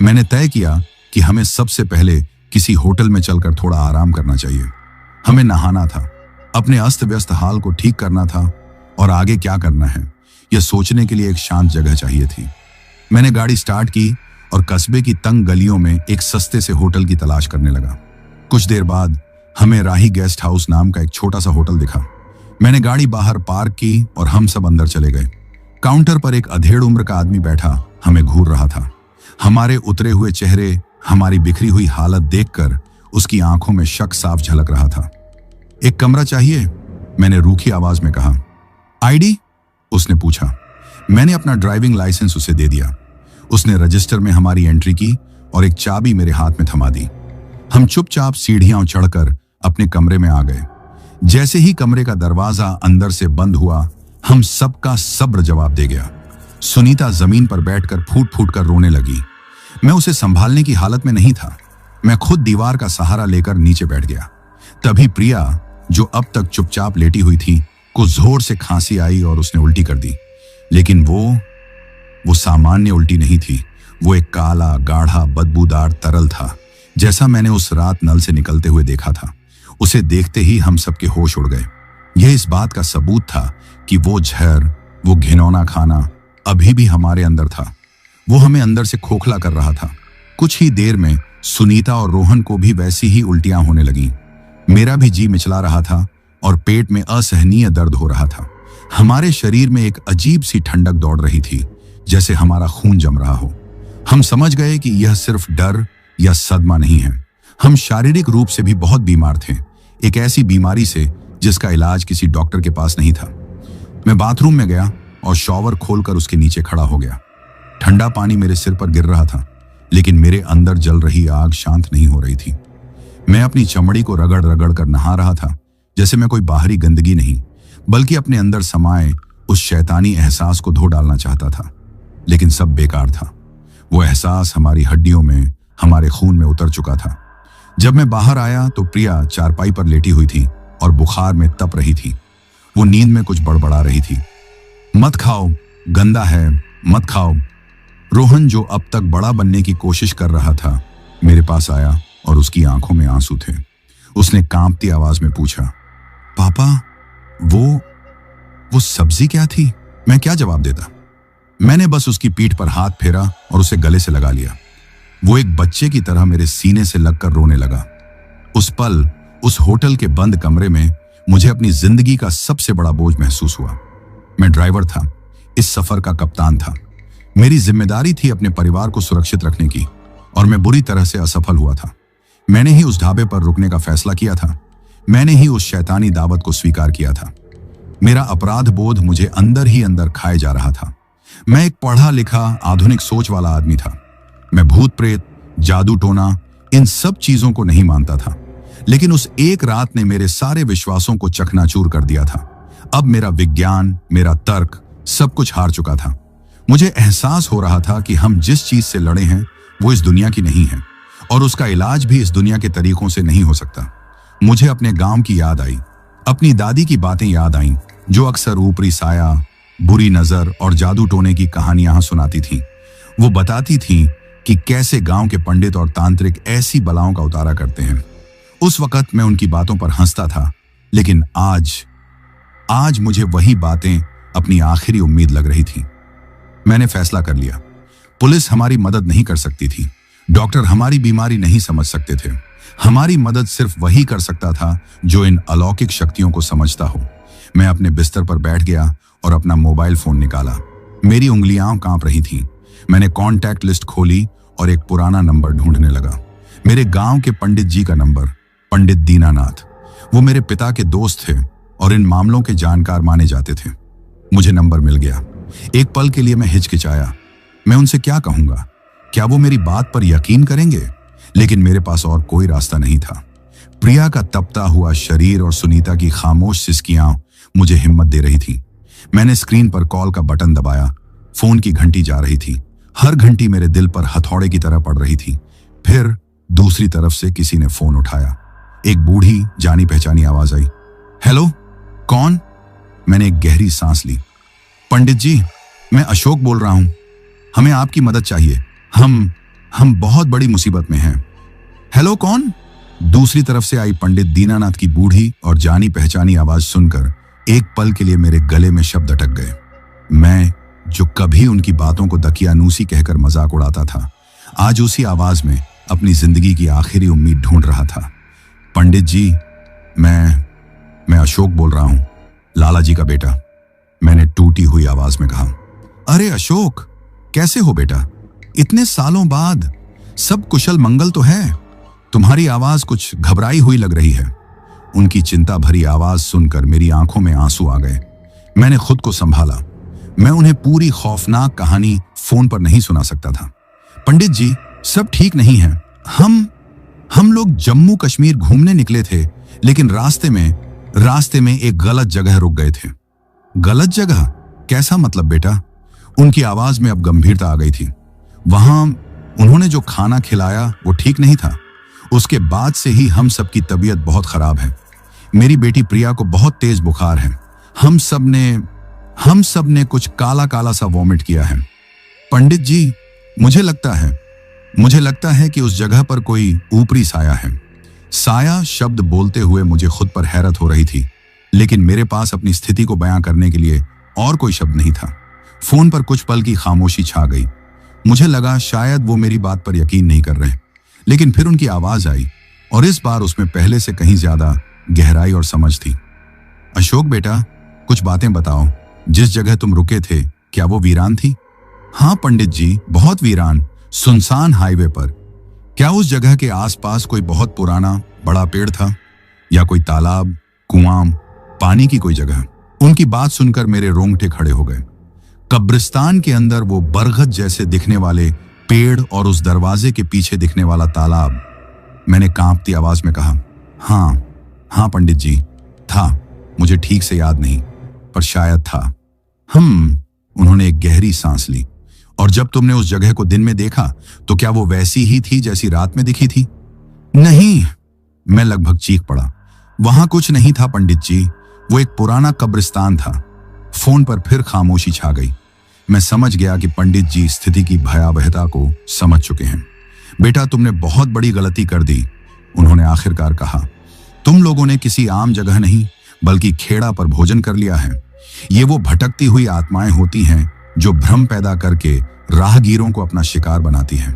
मैंने तय किया कि हमें सबसे पहले किसी होटल में चलकर थोड़ा आराम करना चाहिए। हमें नहाना था, अपने अस्त व्यस्त हाल को ठीक करना था और आगे क्या करना है यह सोचने के लिए एक शांत जगह चाहिए थी। मैंने गाड़ी स्टार्ट की और कस्बे की तंग गलियों में एक सस्ते से होटल की तलाश करने लगा। कुछ देर बाद हमें राही गेस्ट हाउस नाम का एक छोटा सा होटल दिखा। मैंने गाड़ी बाहर पार्क की और हम सब अंदर चले गए। काउंटर पर एक अधेड़ उम्र का आदमी बैठा हमें घूर रहा था। हमारे उतरे हुए चेहरे, हमारी बिखरी हुई हालत देखकर उसकी आंखों में शक साफ झलक रहा था। एक कमरा चाहिए? मैंने रूखी आवाज में कहा। आईडी? उसने पूछा। मैंने अपना ड्राइविंग लाइसेंस उसे दे दिया। उसने रजिस्टर में हमारी एंट्री की और एक चाबी मेरे हाथ में थमा दी। हम चुपचाप सीढ़ियां चढ़कर अपने कमरे में आ गए। जैसे ही कमरे का दरवाजा अंदर से बंद हुआ, हम सबका सब्र जवाब दे गया। सुनीता जमीन पर बैठकर फूट फूट कर रोने लगी। मैं उसे संभालने की हालत में नहीं था। मैं खुद दीवार का सहारा लेकर नीचे बैठ गया। तभी प्रिया, जो अब तक चुपचाप लेटी हुई थी, को जोर से खांसी आई और उसने उल्टी कर दी। लेकिन वो सामान्य उल्टी नहीं थी। वो एक काला, गाढ़ा, बदबूदार तरल था, जैसा मैंने उस रात नल से निकलते हुए देखा था। उसे देखते ही हम सबके होश उड़ गए। यह इस बात का सबूत था कि वो जहर, वो घिनौना खाना अभी भी हमारे अंदर था। वो हमें अंदर से खोखला कर रहा था। कुछ ही देर में सुनीता और रोहन को भी वैसी ही उल्टियां होने लगीं। मेरा भी जी मिचला रहा था और पेट में असहनीय दर्द हो रहा था। हमारे शरीर में एक अजीब सी ठंडक दौड़ रही थी, जैसे हमारा खून जम रहा हो। हम समझ गए कि यह सिर्फ डर या सदमा नहीं है। हम शारीरिक रूप से भी बहुत बीमार थे, एक ऐसी बीमारी से जिसका इलाज किसी डॉक्टर के पास नहीं था। मैं बाथरूम में गया और शॉवर खोलकर उसके नीचे खड़ा हो गया। ठंडा पानी मेरे सिर पर गिर रहा था, लेकिन मेरे अंदर जल रही आग शांत नहीं हो रही थी। मैं अपनी चमड़ी को रगड़ रगड़ कर नहा रहा था, जैसे मैं कोई बाहरी गंदगी नहीं, बल्कि अपने अंदर समाये उस शैतानी एहसास को धो डालना चाहता था। लेकिन सब बेकार था। वो एहसास हमारी हड्डियों में, हमारे खून में उतर चुका था। जब मैं बाहर आया तो प्रिया चारपाई पर लेटी हुई थी और बुखार में तप रही थी। वो नींद में कुछ बड़बड़ा रही थी। मत खाओ, गंदा है, मत खाओ। रोहन, जो अब तक बड़ा बनने की कोशिश कर रहा था, मेरे पास आया और उसकी आंखों में आंसू थे। उसने कांपती आवाज में पूछा, पापा, वो सब्जी क्या थी? मैं क्या जवाब देता? मैंने बस उसकी पीठ पर हाथ फेरा और उसे गले से लगा लिया। वो एक बच्चे की तरह मेरे सीने से लगकर रोने लगा। उस पल, उस होटल के बंद कमरे में मुझे अपनी जिंदगी का सबसे बड़ा बोझ महसूस हुआ। मैं ड्राइवर था, इस सफर का कप्तान था। मेरी जिम्मेदारी थी अपने परिवार को सुरक्षित रखने की, और मैं बुरी तरह से असफल हुआ था। मैंने ही उस ढाबे पर रुकने का फैसला किया था। मैंने ही उस शैतानी दावत को स्वीकार किया था। मेरा अपराध बोध मुझे अंदर ही अंदर खाए जा रहा था। मैं एक पढ़ा लिखा, आधुनिक सोच वाला आदमी था। मैं भूत प्रेत, जादू टोना, इन सब चीजों को नहीं मानता था। लेकिन उस एक रात ने मेरे सारे विश्वासों को चकनाचूर कर दिया था। अब मेरा विज्ञान, मेरा तर्क, सब कुछ हार चुका था। मुझे एहसास हो रहा था कि हम जिस चीज से लड़े हैं वो इस दुनिया की नहीं है, और उसका इलाज भी इस दुनिया के तरीकों से नहीं हो सकता। मुझे अपने गांव की याद आई, अपनी दादी की बातें याद आईं, जो अक्सर ऊपरी साया, बुरी नजर और जादू टोने की कहानियां सुनाती थीं। वो बताती थीं कि कैसे गांव के पंडित और तांत्रिक ऐसी बलाओं का उतारा करते हैं। उस वक्त मैं उनकी बातों पर हंसता था, लेकिन आज मुझे वही बातें अपनी आखिरी उम्मीद लग रही थी। मैंने फैसला कर लिया, पुलिस हमारी मदद नहीं कर सकती थी, डॉक्टर हमारी बीमारी नहीं समझ सकते थे। हमारी मदद सिर्फ वही कर सकता था जो इन अलौकिक शक्तियों को समझता हो। मैं अपने बिस्तर पर बैठ गया और अपना मोबाइल फोन निकाला। मेरी उंगलियां कांप रही थीं। मैंने कॉन्टैक्ट लिस्ट खोली और एक पुराना नंबर ढूंढने लगा। मेरे गांव के पंडित जी का नंबर, पंडित दीनानाथ। वो मेरे पिता के दोस्त थे और इन मामलों के जानकार माने जाते थे। मुझे नंबर मिल गया। एक पल के लिए मैं हिचकिचाया। मैं उनसे क्या कहूंगा? क्या वो मेरी बात पर यकीन करेंगे? लेकिन मेरे पास और कोई रास्ता नहीं था। प्रिया का तपता हुआ शरीर और सुनीता की खामोश सिसकियां मुझे हिम्मत दे रही थी। मैंने स्क्रीन पर कॉल का बटन दबाया। फोन की घंटी जा रही थी। हर घंटी मेरे दिल पर हथौड़े की तरह पड़ रही थी। फिर दूसरी तरफ से किसी ने फोन उठाया। एक बूढ़ी जानी पहचानी आवाज आई। हेलो, कौन? मैंने एक गहरी सांस ली। पंडित जी, मैं अशोक बोल रहा हूं। हमें आपकी मदद चाहिए। हम बहुत बड़ी मुसीबत में हैं। हेलो, कौन? दूसरी तरफ से आई पंडित दीनानाथ की बूढ़ी और जानी पहचानी आवाज सुनकर एक पल के लिए मेरे गले में शब्द अटक गए। मैं जो कभी उनकी बातों को दकियानूसी कहकर मजाक उड़ाता था, आज उसी आवाज में अपनी जिंदगी की आखिरी उम्मीद ढूंढ रहा था। पंडित जी, मैं अशोक बोल रहा हूं, लाला जी का बेटा, मैंने टूटी हुई आवाज में कहा। अरे अशोक, कैसे हो बेटा? इतने सालों बाद सब कुशल मंगल तो है? तुम्हारी आवाज कुछ घबराई हुई लग रही है। उनकी चिंता भरी आवाज सुनकर मेरी आंखों में आंसू आ गए। मैंने खुद को संभाला। मैं उन्हें पूरी खौफनाक कहानी फोन पर नहीं सुना सकता था। पंडित जी, सब ठीक नहीं है। हम लोग जम्मू कश्मीर घूमने निकले थे, लेकिन रास्ते में एक गलत जगह रुक गए थे। गलत जगह? कैसा मतलब बेटा? उनकी आवाज में अब गंभीरता आ गई थी। वहां उन्होंने जो खाना खिलाया वो ठीक नहीं था। उसके बाद से ही हम सबकी तबीयत बहुत खराब है। मेरी बेटी प्रिया को बहुत तेज बुखार है। हम सब ने कुछ काला काला सा वॉमिट किया है। पंडित जी, मुझे लगता है कि उस जगह पर कोई ऊपरी साया है। साया शब्द बोलते हुए मुझे खुद पर हैरत हो रही थी, लेकिन मेरे पास अपनी स्थिति को बयां करने के लिए और कोई शब्द नहीं था। फोन पर कुछ पल की खामोशी छा गई। मुझे लगा शायद वो मेरी बात पर यकीन नहीं कर रहे, लेकिन फिर उनकी आवाज आई और इस बार उसमें पहले से कहीं ज्यादा गहराई और समझ थी। अशोक बेटा, कुछ बातें बताओ। जिस जगह तुम रुके थे, क्या वो वीरान थी? हाँ पंडित जी, बहुत वीरान, सुनसान हाईवे पर। क्या उस जगह के आसपास कोई बहुत पुराना बड़ा पेड़ था, या कोई तालाब, कुआं, पानी की कोई जगह? उनकी बात सुनकर मेरे रोंगटे खड़े हो गए। कब्रिस्तान के अंदर वो बरगद जैसे दिखने वाले पेड़ और उस दरवाजे के पीछे दिखने वाला तालाब, मैंने कांपती आवाज में कहा। हाँ पंडित जी, था। मुझे ठीक से याद नहीं, पर शायद था। उन्होंने एक गहरी सांस ली। और जब तुमने उस जगह को दिन में देखा, तो क्या वो वैसी ही थी जैसी रात में दिखी थी? नहीं, मैं लगभग चीख पड़ा। वहां कुछ नहीं था पंडित जी, वो एक पुराना कब्रिस्तान था। फोन पर फिर खामोशी छा गई। मैं समझ गया कि पंडित जी स्थिति की भयावहता को समझ चुके हैं। बेटा, तुमने बहुत बड़ी गलती कर दी, उन्होंने आखिरकार कहा। तुम लोगों ने किसी आम जगह नहीं, बल्कि खेड़ा पर भोजन कर लिया है। ये वो भटकती हुई आत्माएं होती हैं जो भ्रम पैदा करके राहगीरों को अपना शिकार बनाती हैं।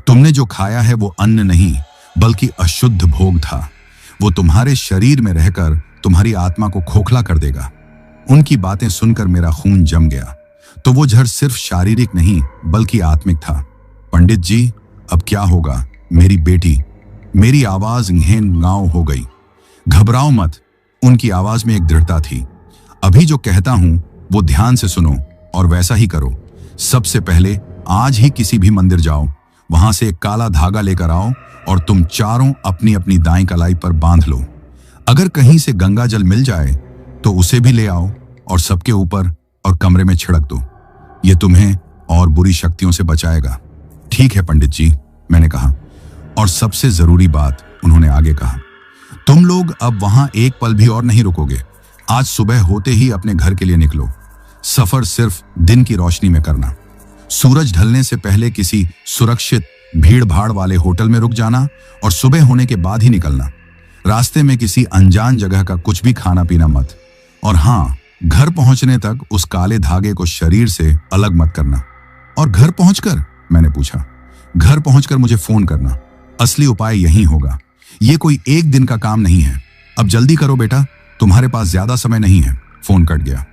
तुमने जो खाया है वो अन्न नहीं, बल्कि अशुद्ध भोग था। वो तुम्हारे शरीर में रहकर तुम्हारी आत्मा को खोखला कर देगा। उनकी बातें सुनकर मेरा खून जम गया। तो वो जहर सिर्फ शारीरिक नहीं, बल्कि आत्मिक था। पंडित जी, अब क्या होगा? मेरी बेटी, मेरी आवाज घेन-गाँव हो गई। घबराओ मत, उनकी आवाज में एक दृढ़ता थी। अभी जो कहता हूं वो ध्यान से सुनो और वैसा ही करो। सबसे पहले आज ही किसी भी मंदिर जाओ, वहां से एक काला धागा लेकर आओ और तुम चारों अपनी अपनी दाईं कलाई पर बांध लो। अगर कहीं से गंगा जल मिल जाए तो उसे भी ले आओ और सबके ऊपर और कमरे में छिड़क दो। ये तुम्हें और बुरी शक्तियों से बचाएगा। ठीक है पंडित जी, मैंने कहा। और सबसे जरूरी बात, उन्होंने आगे कहा, तुम लोग अब वहां एक पल भी और नहीं रुकोगे। आज सुबह होते ही अपने घर के लिए निकलो। सफर सिर्फ दिन की रोशनी में करना। सूरज ढलने से पहले किसी सुरक्षित भीड़ भाड़ वाले होटल में रुक जाना और सुबह होने के बाद ही निकलना। रास्ते में किसी अनजान जगह का कुछ भी खाना पीना मत। और हाँ, घर पहुंचने तक उस काले धागे को शरीर से अलग मत करना। और घर पहुंचकर? मैंने पूछा। घर पहुंचकर मुझे फोन करना। असली उपाय यही होगा। ये कोई एक दिन का काम नहीं है। अब जल्दी करो बेटा, तुम्हारे पास ज्यादा समय नहीं है। फोन कट गया।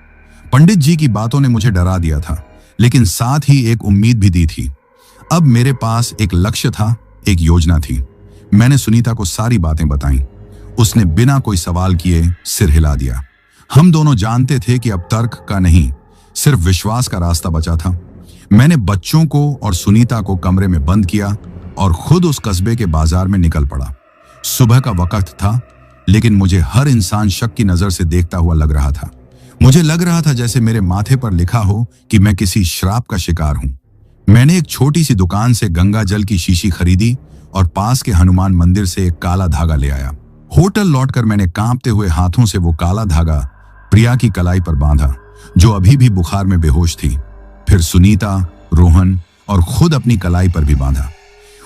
पंडित जी की बातों ने मुझे डरा दिया था, लेकिन साथ ही एक उम्मीद भी दी थी। अब मेरे पास एक लक्ष्य था, एक योजना थी। मैंने सुनीता को सारी बातें बताईं। उसने बिना कोई सवाल किए सिर हिला दिया। हम दोनों जानते थे कि अब तर्क का नहीं, सिर्फ विश्वास का रास्ता बचा था। मैंने बच्चों को और सुनीता को कमरे में बंद किया और खुद उस कस्बे के बाजार में निकल पड़ा। सुबह का वक्त था, लेकिन मुझे हर इंसान शक की नजर से देखता हुआ लग रहा था। मुझे लग रहा था जैसे मेरे माथे पर लिखा हो कि मैं किसी श्राप का शिकार हूं। मैंने एक छोटी सी दुकान से गंगा जल की शीशी खरीदी और पास के हनुमान मंदिर से एक काला धागा ले आया। होटल लौटकर मैंने कांपते हुए हाथों से वो काला धागा प्रिया की कलाई पर बांधा, जो अभी भी बुखार में बेहोश थी। फिर सुनीता, रोहन और खुद अपनी कलाई पर भी बांधा।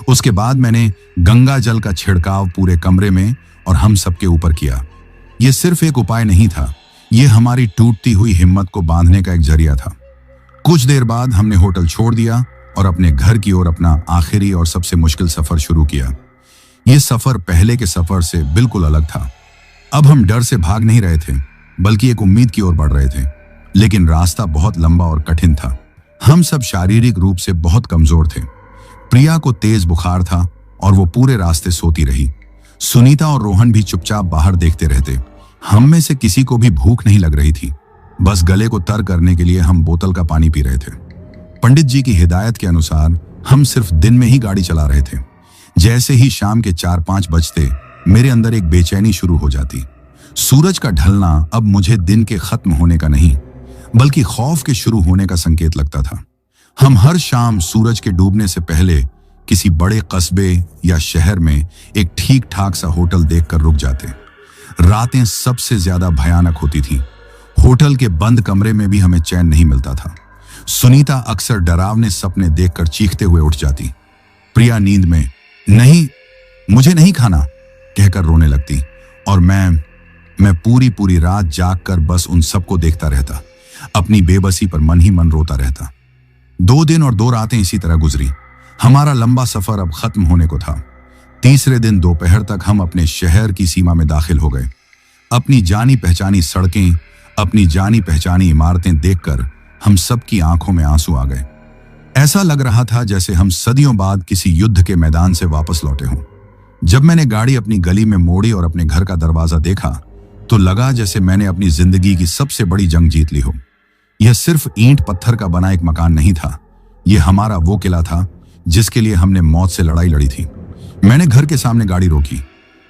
उसके बाद मैंने गंगा जल का छिड़काव पूरे कमरे में और हम सबके ऊपर किया। यह सिर्फ एक उपाय नहीं था, यह हमारी टूटती हुई हिम्मत को बांधने का एक जरिया था। कुछ देर बाद हमने होटल छोड़ दिया और अपने घर की ओर अपना आखिरी और सबसे मुश्किल सफर शुरू किया। यह सफर पहले के सफर से बिल्कुल अलग था। अब हम डर से भाग नहीं रहे थे, बल्कि एक उम्मीद की ओर बढ़ रहे थे। लेकिन रास्ता बहुत लंबा और कठिन था। हम सब शारीरिक रूप से बहुत कमजोर थे। प्रिया को तेज बुखार था और वो पूरे रास्ते सोती रही। सुनीता और रोहन भी चुपचाप बाहर देखते रहते। हम में से किसी को भी भूख नहीं लग रही थी। बस गले को तर करने के लिए हम बोतल का पानी पी रहे थे। पंडित जी की हिदायत के अनुसार हम सिर्फ दिन में ही गाड़ी चला रहे थे। जैसे ही शाम के 4-5 बजते मेरे अंदर एक बेचैनी शुरू हो जाती। सूरज का ढलना अब मुझे दिन के खत्म होने का नहीं, बल्कि खौफ के शुरू होने का संकेत लगता था। हम हर शाम सूरज के डूबने से पहले किसी बड़े कस्बे या शहर में एक ठीक ठाक सा होटल देखकर रुक जाते। रातें सबसे ज्यादा भयानक होती थीं। होटल के बंद कमरे में भी हमें चैन नहीं मिलता था। सुनीता अक्सर डरावने सपने देखकर चीखते हुए उठ जाती। प्रिया नींद में नहीं, मुझे नहीं खाना कहकर रोने लगती और मैं पूरी रात जागकर बस उन सबको देखता रहता। अपनी बेबसी पर मन ही मन रोता रहता। 2 दिन और 2 रातें इसी तरह गुजरी। हमारा लंबा सफर अब खत्म होने को था। तीसरे दिन दोपहर तक हम अपने शहर की सीमा में दाखिल हो गए। अपनी जानी पहचानी सड़कें, अपनी जानी पहचानी इमारतें देखकर हम सबकी आंखों में आंसू आ गए। ऐसा लग रहा था जैसे हम सदियों बाद किसी युद्ध के मैदान से वापस लौटे हों। जब मैंने गाड़ी अपनी गली में मोड़ी और अपने घर का दरवाजा देखा, तो लगा जैसे मैंने अपनी जिंदगी की सबसे बड़ी जंग जीत ली हो। यह सिर्फ ईंट पत्थर का बना एक मकान नहीं था, यह हमारा वो किला था जिसके लिए हमने मौत से लड़ाई लड़ी थी। मैंने घर के सामने गाड़ी रोकी।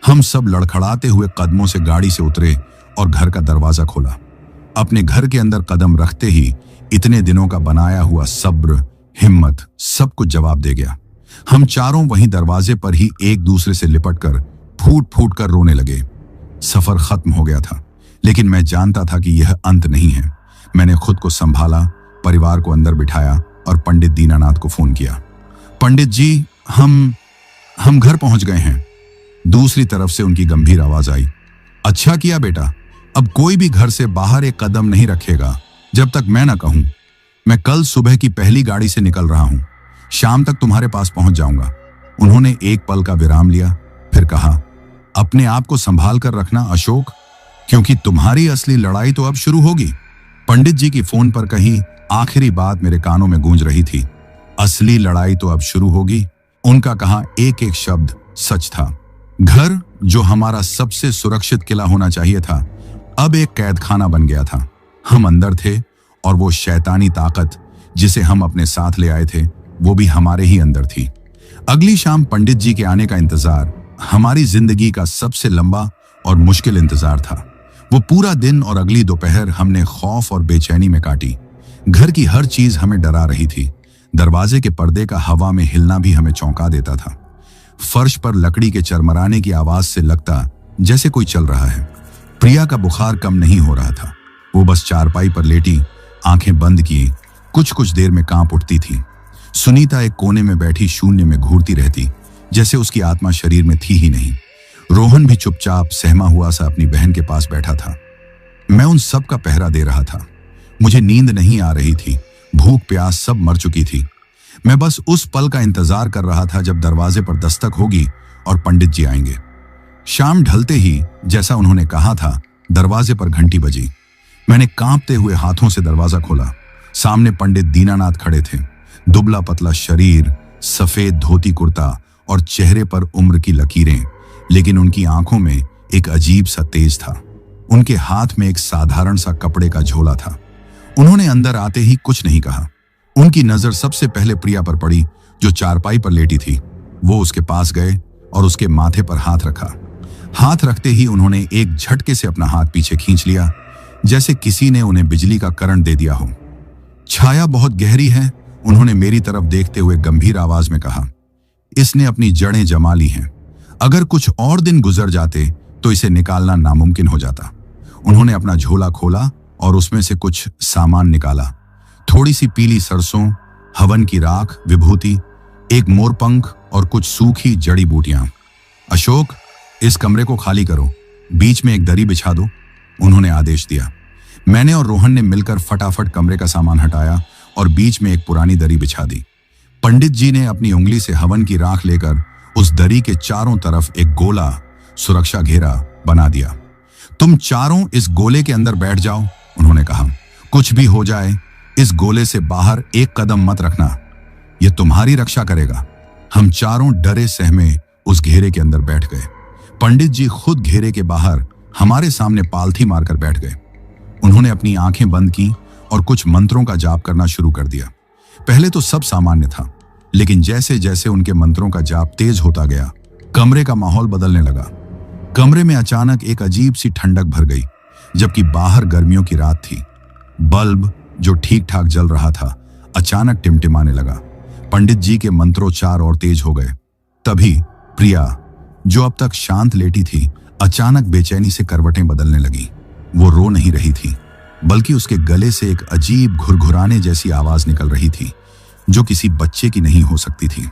हम सब लड़खड़ाते हुए कदमों से गाड़ी से उतरे और घर का दरवाजा खोला। अपने घर के अंदर कदम रखते ही इतने दिनों का बनाया हुआ सब्र, हिम्मत सब कुछ जवाब दे गया। हम चारों वहीं दरवाजे पर ही एक दूसरे से लिपटकर फूट फूट कर रोने लगे। सफर खत्म हो गया था, लेकिन मैं जानता था कि यह अंत नहीं है। मैंने खुद को संभाला, परिवार को अंदर बिठाया और पंडित दीनानाथ को फोन किया। पंडित जी, हम घर पहुंच गए हैं। दूसरी तरफ से उनकी गंभीर आवाज आई। अच्छा किया बेटा, अब कोई भी घर से बाहर एक कदम नहीं रखेगा जब तक मैं ना कहूं। मैं कल सुबह की पहली गाड़ी से निकल रहा हूं। शाम तक तुम्हारे पास पहुंच जाऊंगा। उन्होंने एक पल का विराम लिया, फिर कहा, अपने आप को संभाल कर रखना अशोक, क्योंकि तुम्हारी असली लड़ाई तो अब शुरू होगी। पंडित जी की फोन पर कही आखिरी बात मेरे कानों में गूंज रही थी। असली लड़ाई तो अब शुरू होगी। उनका कहा एक एक शब्द सच था। घर, जो हमारा सबसे सुरक्षित किला होना चाहिए था, अब एक कैदखाना बन गया था। हम अंदर थे और वो शैतानी ताकत जिसे हम अपने साथ ले आए थे, वो भी हमारे ही अंदर थी। अगली शाम पंडित जी के आने का इंतजार हमारी जिंदगी का सबसे लंबा और मुश्किल इंतजार था। वो पूरा दिन और अगली दोपहर हमने खौफ और बेचैनी में काटी। घर की हर चीज हमें डरा रही थी। दरवाजे के पर्दे का हवा में हिलना भी हमें चौंका देता था। फर्श पर लकड़ी के चरमराने की आवाज से लगता जैसे कोई चल रहा है। प्रिया का बुखार कम नहीं हो रहा था। वो बस चारपाई पर लेटी, आंखें बंद किए कुछ कुछ देर में कांप उठती थी। सुनीता एक कोने में बैठी शून्य में घूरती रहती, जैसे उसकी आत्मा शरीर में थी ही नहीं। रोहन भी चुपचाप सहमा हुआ सा अपनी बहन के पास बैठा था। मैं उन सब का पहरा दे रहा था। मुझे नींद नहीं आ रही थी, भूख प्यास सब मर चुकी थी। मैं बस उस पल का इंतजार कर रहा था जब दरवाजे पर दस्तक होगी और पंडित जी आएंगे। शाम ढलते ही, जैसा उन्होंने कहा था, दरवाजे पर घंटी बजी। मैंने कांपते हुए हाथों से दरवाजा खोला। सामने पंडित दीनानाथ खड़े थे। दुबला पतला शरीर, सफेद धोती कुर्ता और चेहरे पर उम्र की लकीरें, लेकिन उनकी आंखों में एक अजीब सा तेज था। उनके हाथ में एक साधारण सा कपड़े का झोला था। उन्होंने अंदर आते ही कुछ नहीं कहा। उनकी नजर सबसे पहले प्रिया पर पड़ी, जो चारपाई पर लेटी थी। वो उसके पास गए और उसके माथे पर हाथ रखा। हाथ रखते ही उन्होंने एक झटके से अपना हाथ पीछे खींच लिया, जैसे किसी ने उन्हें बिजली का करंट दे दिया हो। छाया बहुत गहरी है, उन्होंने मेरी तरफ देखते हुए गंभीर आवाज में कहा। इसने अपनी जड़ें जमा ली हैं। अगर कुछ और दिन गुजर जाते तो इसे निकालना नामुमकिन हो जाता। उन्होंने अपना झोला खोला और उसमें से कुछ सामान निकाला। थोड़ी सी पीली सरसों, हवन की राख, विभूति, एक मोरपंख और कुछ सूखी जड़ी बूटियां। अशोक, इस कमरे को खाली करो, बीच में एक दरी बिछा दो, उन्होंने आदेश दिया। मैंने और रोहन ने मिलकर फटाफट कमरे का सामान हटाया और बीच में एक पुरानी दरी बिछा दी। पंडित जी ने अपनी उंगली से हवन की राख लेकर उस दरी के चारों तरफ एक गोला सुरक्षा घेरा बना दिया। तुम चारों इस गोले के अंदर बैठ जाओ, उन्होंने कहा। कुछ भी हो जाए, इस गोले से बाहर एक कदम मत रखना, यह तुम्हारी रक्षा करेगा। हम चारों डरे सहमे उस घेरे के अंदर बैठ गए। पंडित जी खुद घेरे के बाहर हमारे सामने पालथी मारकर बैठ गए। उन्होंने अपनी आंखें बंद की और कुछ मंत्रों का जाप करना शुरू कर दिया। पहले तो सब सामान्य था, लेकिन जैसे जैसे उनके मंत्रों का जाप तेज होता गया, कमरे का माहौल बदलने लगा। कमरे में अचानक एक अजीब सी ठंडक भर गई, जबकि बाहर गर्मियों की रात थी। बल्ब जो ठीक ठाक जल रहा था, अचानक टिमटिमाने लगा। पंडित जी के मंत्रोच्चार और तेज हो गए। तभी प्रिया, जो अब तक शांत लेटी थी, अचानक बेचैनी से करवटें बदलने लगी। वो रो नहीं रही थी, बल्कि उसके गले से एक अजीब घुरघुराने जैसी आवाज निकल रही थी, जो किसी बच्चे की नहीं हो सकती थी।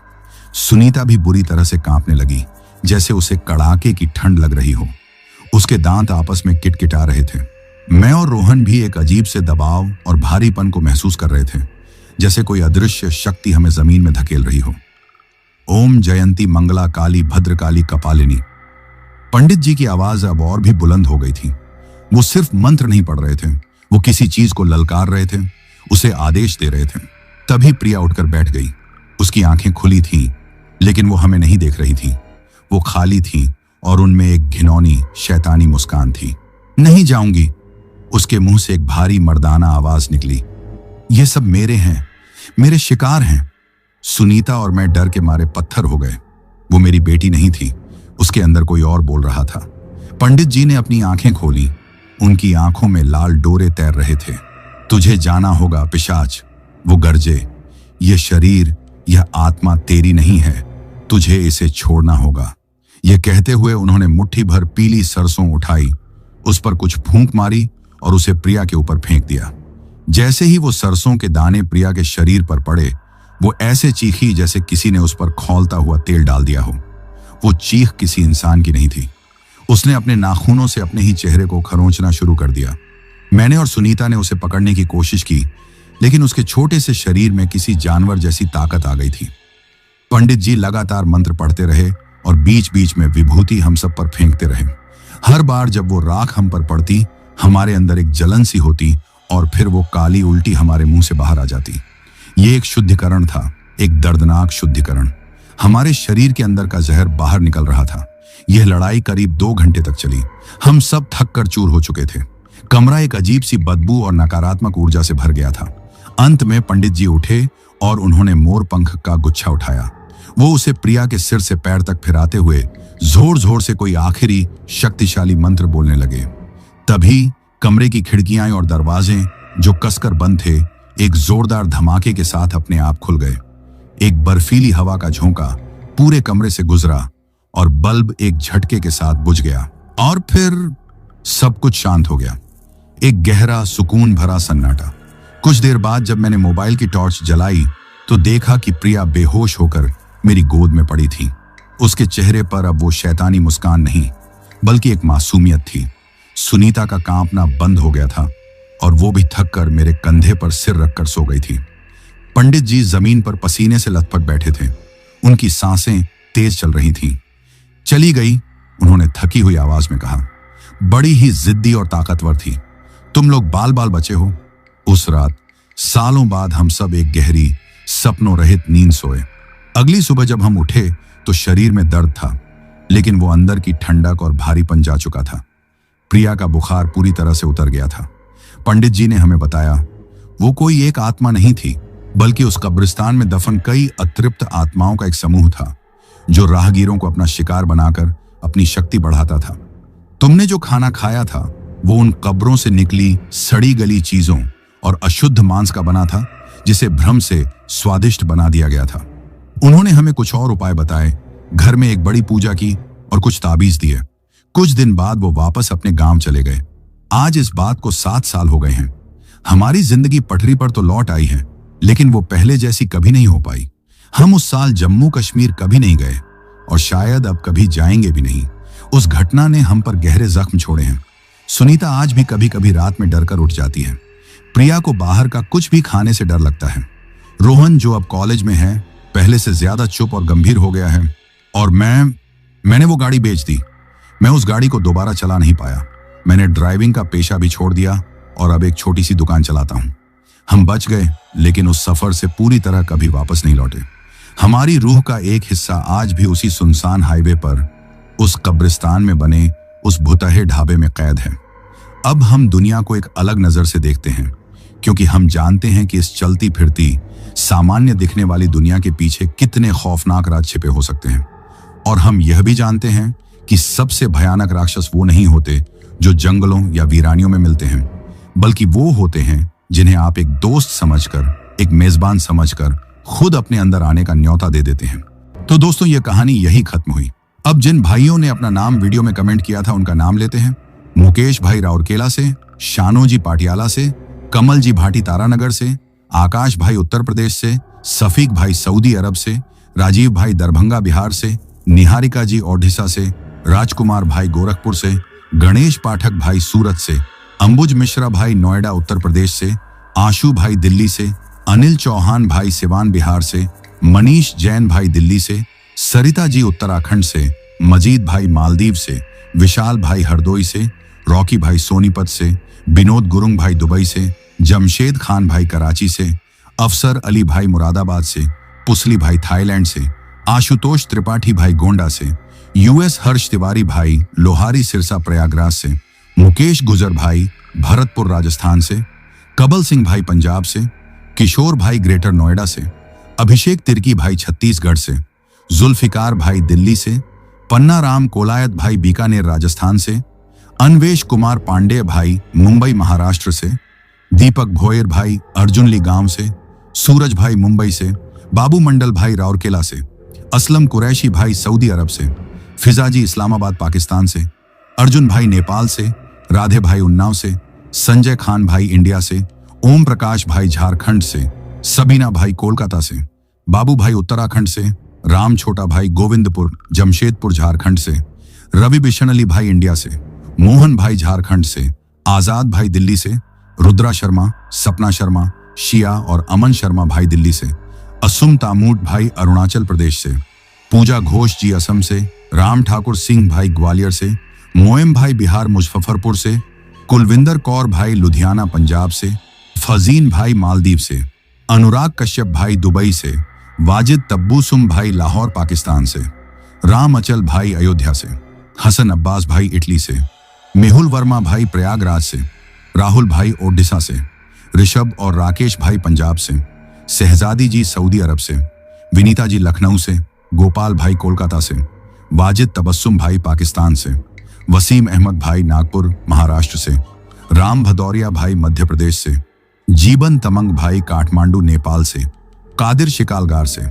सुनीता भी बुरी तरह से कांपने लगी, जैसे उसे कड़ाके की ठंड लग रही हो। उसके दांत आपस में किटकिटा रहे थे। मैं और रोहन भी एक अजीब से दबाव और भारीपन को महसूस कर रहे थे, जैसे कोई अदृश्य शक्ति हमें जमीन में धकेल रही हो। ओम जयंती मंगला काली भद्रकाली कपालिनी। पंडित जी की आवाज अब और भी बुलंद हो गई थी। वो सिर्फ मंत्र नहीं पढ़ रहे थे, वो किसी चीज को ललकार रहे थे, उसे आदेश दे रहे थे। तभी प्रिया उठकर बैठ गई। उसकी आंखें खुली थीं, लेकिन वो हमें नहीं देख रही थी। वो खाली थी और उनमें एक घिनौनी शैतानी मुस्कान थी। नहीं जाऊंगी, उसके मुंह से एक भारी मर्दाना आवाज निकली। ये सब मेरे हैं, मेरे शिकार हैं। सुनीता और मैं डर के मारे पत्थर हो गए। वो मेरी बेटी नहीं थी, उसके अंदर कोई और बोल रहा था। पंडित जी ने अपनी आंखें खोली। उनकी आंखों में लाल डोरे तैर रहे थे। तुझे जाना होगा पिशाच, वो गरजे। ये शरीर, यह आत्मा तेरी नहीं है, तुझे इसे छोड़ना होगा। यह कहते हुए उन्होंने मुट्ठी भर पीली सरसों उठाई, उस पर कुछ फूंक मारी और उसे प्रिया के ऊपर फेंक दिया। जैसे ही वो सरसों के दाने प्रिया के शरीर पर पड़े, वो ऐसे चीखी जैसे किसी ने उस पर खौलता हुआ तेल डाल दिया हो। वो चीख किसी इंसान की नहीं थी। उसने अपने नाखूनों से अपने ही चेहरे को खरोंचना शुरू कर दिया। मैंने और सुनीता ने उसे पकड़ने की कोशिश की, लेकिन उसके छोटे से शरीर में किसी जानवर जैसी ताकत आ गई थी। पंडित जी लगातार मंत्र पढ़ते रहे और बीच बीच में विभूति हम सब पर फेंकते रहे। हर बार जब वो राख हम पर पड़ती, हमारे अंदर एक जलन सी होती और फिर वो काली उल्टी हमारे मुंह से बाहर आ जाती। ये एक शुद्धिकरण था, एक दर्दनाक शुद्धिकरण। हमारे शरीर के अंदर का जहर बाहर निकल रहा था। यह लड़ाई करीब 2 घंटे तक चली। हम सब थक कर चूर हो चुके थे। कमरा एक अजीब सी बदबू और नकारात्मक ऊर्जा से भर गया था। अंत में पंडित जी उठे और उन्होंने मोरपंख का गुच्छा उठाया। वो उसे प्रिया के सिर से पैर तक फिराते हुए जोर जोर से कोई आखिरी शक्तिशाली मंत्र बोलने लगे। तभी कमरे की खिड़कियां और दरवाजे, जो कसकर बंद थे, एक जोरदार धमाके के साथ अपने आप खुल गए। एक बर्फीली हवा का झोंका पूरे कमरे से गुजरा और बल्ब एक झटके के साथ बुझ गया और फिर सब कुछ शांत हो गया। एक गहरा सुकून भरा सन्नाटा। कुछ देर बाद जब मैंने मोबाइल की टॉर्च जलाई तो देखा कि प्रिया बेहोश होकर मेरी गोद में पड़ी थी। उसके चेहरे पर अब वो शैतानी मुस्कान नहीं, बल्कि एक मासूमियत थी। सुनीता का कांपना बंद हो गया था और वो भी थक कर मेरे कंधे पर सिर रखकर सो गई थी। पंडित जी जमीन पर पसीने से लथपथ बैठे थे। उनकी सांसें तेज चल रही थीं। चली गई, उन्होंने थकी हुई आवाज में कहा। बड़ी ही जिद्दी और ताकतवर थी। तुम लोग बाल बाल बचे हो। उस रात सालों बाद हम सब एक गहरी सपनों रहित नींद सोए। अगली सुबह जब हम उठे तो शरीर में दर्द था, लेकिन वो अंदर की ठंडक और भारीपन जा चुका था। प्रिया का बुखार पूरी तरह से उतर गया था। पंडित जी ने हमें बताया वो कोई एक आत्मा नहीं थी, बल्कि उस कब्रिस्तान में दफन कई अतृप्त आत्माओं का एक समूह था, जो राहगीरों को अपना शिकार बनाकर अपनी शक्ति बढ़ाता था। तुमने जो खाना खाया था वो उन कब्रों से निकली सड़ी गली चीजों और अशुद्ध मांस का बना था, जिसे भ्रम से स्वादिष्ट बना दिया गया था। उन्होंने हमें कुछ और उपाय बताए, घर में एक बड़ी पूजा की और कुछ ताबीज दिए। कुछ दिन बाद वो वापस अपने गांव चले गए। आज इस बात को 7 साल हो गए हैं। हमारी जिंदगी पटरी पर तो लौट आई है, लेकिन वो पहले जैसी कभी नहीं हो पाई। हम उस साल जम्मू कश्मीर कभी नहीं गए और शायद अब कभी जाएंगे भी नहीं। उस घटना ने हम पर गहरे जख्म छोड़े हैं। सुनीता आज भी कभी कभी रात में डरकर उठ जाती है। प्रिया को बाहर का कुछ भी खाने से डर लगता है। रोहन, जो अब कॉलेज में है, पहले से ज्यादा चुप और गंभीर हो गया है। और मैंने वो गाड़ी बेच दी। मैं उस गाड़ी को दोबारा चला नहीं पाया। मैंने ड्राइविंग का पेशा भी छोड़ दिया और अब एक छोटी सी दुकान चलाता हूं। हम बच गए, लेकिन उस सफर से पूरी तरह कभी वापस नहीं लौटे। हमारी रूह का एक हिस्सा आज भी उसी सुनसान हाईवे पर, उस कब्रिस्तान में बने उस भुतहे ढाबे में कैद है। अब हम दुनिया को एक अलग नजर से देखते हैं, क्योंकि हम जानते हैं कि इस चलती फिरती सामान्य दिखने वाली दुनिया के पीछे कितने खौफनाक राज छिपे हो सकते हैं। और हम यह भी जानते हैं कि सबसे भयानक राक्षस वो नहीं होते जो जंगलों या वीरानियों में मिलते हैं, बल्कि वो होते हैं जिन्हें आप एक दोस्त समझकर, एक मेजबान समझकर खुद अपने अंदर आने का न्योता दे देते हैं। तो दोस्तों, ये कहानी यही खत्म हुई। अब जिन भाइयों ने अपना नाम वीडियो में कमेंट किया था, उनका नाम लेते हैं। मुकेश भाई राउरकेला से, शानो जी पाटियाला से, कमल जी भाटी तारानगर से, आकाश भाई उत्तर प्रदेश से, सफीक भाई सऊदी अरब से, राजीव भाई दरभंगा बिहार से, निहारिका जी ओडिशा से, राजकुमार भाई गोरखपुर से, गणेश पाठक भाई सूरत से, अंबुज मिश्रा भाई नोएडा उत्तर प्रदेश से, आशु भाई दिल्ली से, अनिल चौहान भाई सिवान बिहार से, मनीष जैन भाई दिल्ली से, सरिता जी उत्तराखंड से, मजीद भाई मालदीव से, विशाल भाई हरदोई से, रॉकी भाई सोनीपत से, विनोद गुरुंग भाई दुबई से, जमशेद खान भाई कराची से, अफसर अली भाई मुरादाबाद से, पुसली भाई थाईलैंड से, आशुतोष त्रिपाठी भाई गोंडा से, यूएस हर्ष तिवारी भाई लोहारी सिरसा प्रयागराज से, मुकेश गुजर भाई भरतपुर राजस्थान से, कबल सिंह भाई पंजाब से, किशोर भाई ग्रेटर नोएडा से, अभिषेक तिर्की भाई छत्तीसगढ़ से, जुल्फिकार भाई दिल्ली से, पन्ना राम कोलायत भाई बीकानेर राजस्थान से, अन्वेश कुमार पांडे भाई मुंबई महाराष्ट्र से, दीपक भोयर भाई अर्जुनली गांव से, सूरज भाई मुंबई से, बाबू मंडल भाई राउरकेला से, असलम कुरैशी भाई सऊदी अरब से, फिजाजी इस्लामाबाद पाकिस्तान से, अर्जुन भाई नेपाल से, राधे भाई उन्नाव से, संजय खान भाई इंडिया से, ओम प्रकाश भाई झारखंड से, सबीना भाई कोलकाता से, बाबू भाई उत्तराखंड से, राम छोटा भाई गोविंदपुर जमशेदपुर झारखंड से, रवि बिशन अली भाई इंडिया से, मोहन भाई झारखंड से, आजाद भाई दिल्ली से, रुद्रा शर्मा, सपना शर्मा, शिया और अमन शर्मा भाई दिल्ली से, असुम तामूट भाई अरुणाचल प्रदेश से, पूजा घोष जी असम से, राम ठाकुर सिंह भाई ग्वालियर से, मोएम भाई बिहार मुजफ्फरपुर से, कुलविंदर कौर भाई लुधियाना पंजाब से, फजीन भाई मालदीव से, अनुराग कश्यप भाई दुबई से, वाजिद तब्बूसुम भाई लाहौर पाकिस्तान से, राम अचल भाई अयोध्या से, हसन अब्बास भाई इटली से, मेहुल वर्मा भाई प्रयागराज से, राहुल भाई ओडिशा से, ऋषभ और राकेश भाई पंजाब से, शहजादी जी सऊदी अरब से, विनीता जी लखनऊ से, गोपाल भाई कोलकाता से, वाजिद तबस्सुम भाई पाकिस्तान से, वसीम अहमद भाई नागपुर महाराष्ट्र से, राम भदौरिया भाई मध्य प्रदेश से, जीवन तमंग भाई काठमांडू नेपाल से, कादिर शिकालगार से,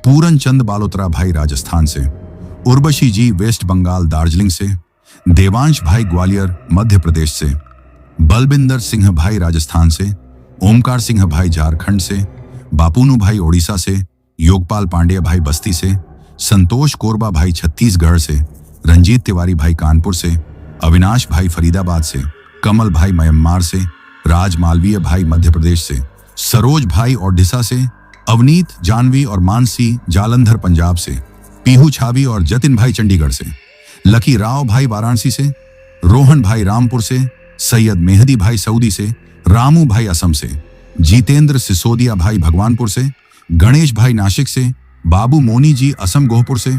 पूरन चंद बालोत्रा भाई राजस्थान से, उर्वशी जी वेस्ट बंगाल दार्जिलिंग से, देवांश भाई ग्वालियर मध्य प्रदेश से, बलबिंदर सिंह भाई राजस्थान से, ओमकार सिंह भाई झारखंड से, बापूनू भाई ओडिशा से, योगपाल पांडे भाई बस्ती से, संतोष कोरबा भाई छत्तीसगढ़ से, रंजीत तिवारी भाई कानपुर से, अविनाश भाई फरीदाबाद से, कमल भाई म्यांमार से, राज मालवीय भाई मध्य प्रदेश से, सरोज भाई ओडिशा से, अवनीत जानवी और मानसी जालंधर पंजाब से, पीहू छावी और जतिन भाई चंडीगढ़ से, लकी राव भाई वाराणसी से, रोहन भाई रामपुर से, सैयद मेहदी भाई सऊदी से, रामू भाई असम से, जितेंद्र सिसोदिया भाई भगवानपुर से, गणेश भाई नासिक से, बाबू मोनी जी असम गोहपुर से,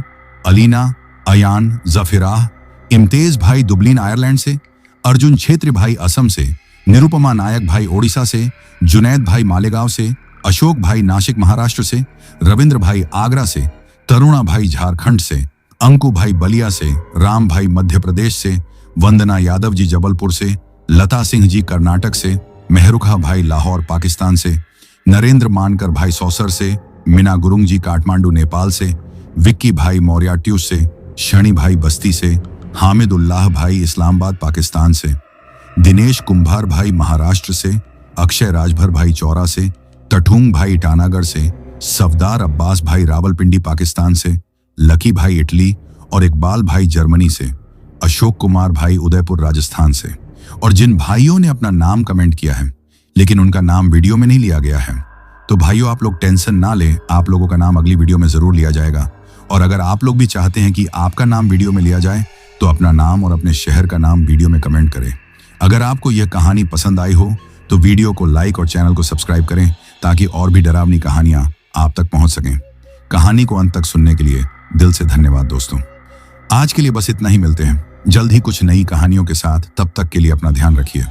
अलीना, अयान, जफिराह, इम्तेज भाई दुबलिन आयरलैंड से, अर्जुन छेत्री भाई असम से, निरुपमा नायक भाई ओडिशा से, जुनैद भाई मालेगांव से, अशोक भाई नासिक महाराष्ट्र से, रविंद्र भाई आगरा से, तरुणा भाई झारखंड से, अंकु भाई बलिया से, राम भाई मध्य प्रदेश से, वंदना यादव जी जबलपुर से, लता सिंह जी कर्नाटक से, मेहरुखा भाई लाहौर पाकिस्तान से, नरेंद्र मानकर भाई सौसर से, मीना गुरुंग जी काठमांडू नेपाल से, विक्की भाई मौर्या ट्यूस से, शनि भाई बस्ती से, हामिदुल्लाह भाई इस्लामाबाद पाकिस्तान से, दिनेश कुंभार भाई महाराष्ट्र से, अक्षय राजभर भाई चौरा से, टठूंग भाई ईटानगर से, सफदार अब्बास भाई रावलपिंडी पाकिस्तान से, लकी भाई इटली और इकबाल भाई जर्मनी से, अशोक कुमार भाई उदयपुर राजस्थान से। और जिन भाइयों ने अपना नाम कमेंट किया है लेकिन उनका नाम वीडियो में नहीं लिया गया है, तो भाइयों आप लोग टेंशन ना लें, आप लोगों का नाम अगली वीडियो में जरूर लिया जाएगा। और अगर आप लोग भी चाहते हैं कि आपका नाम वीडियो में लिया जाए तो अपना नाम और अपने शहर का नाम वीडियो में कमेंट करें। अगर आपको यह कहानी पसंद आई हो तो वीडियो को लाइक और चैनल को सब्सक्राइब करें ताकि और भी डरावनी कहानियां आप तक पहुंच सकें। कहानी को अंत तक सुनने के लिए दिल से धन्यवाद दोस्तों। आज के लिए बस इतना ही, मिलते हैं जल्द ही कुछ नई कहानियों के साथ। तब तक के लिए अपना ध्यान रखिए।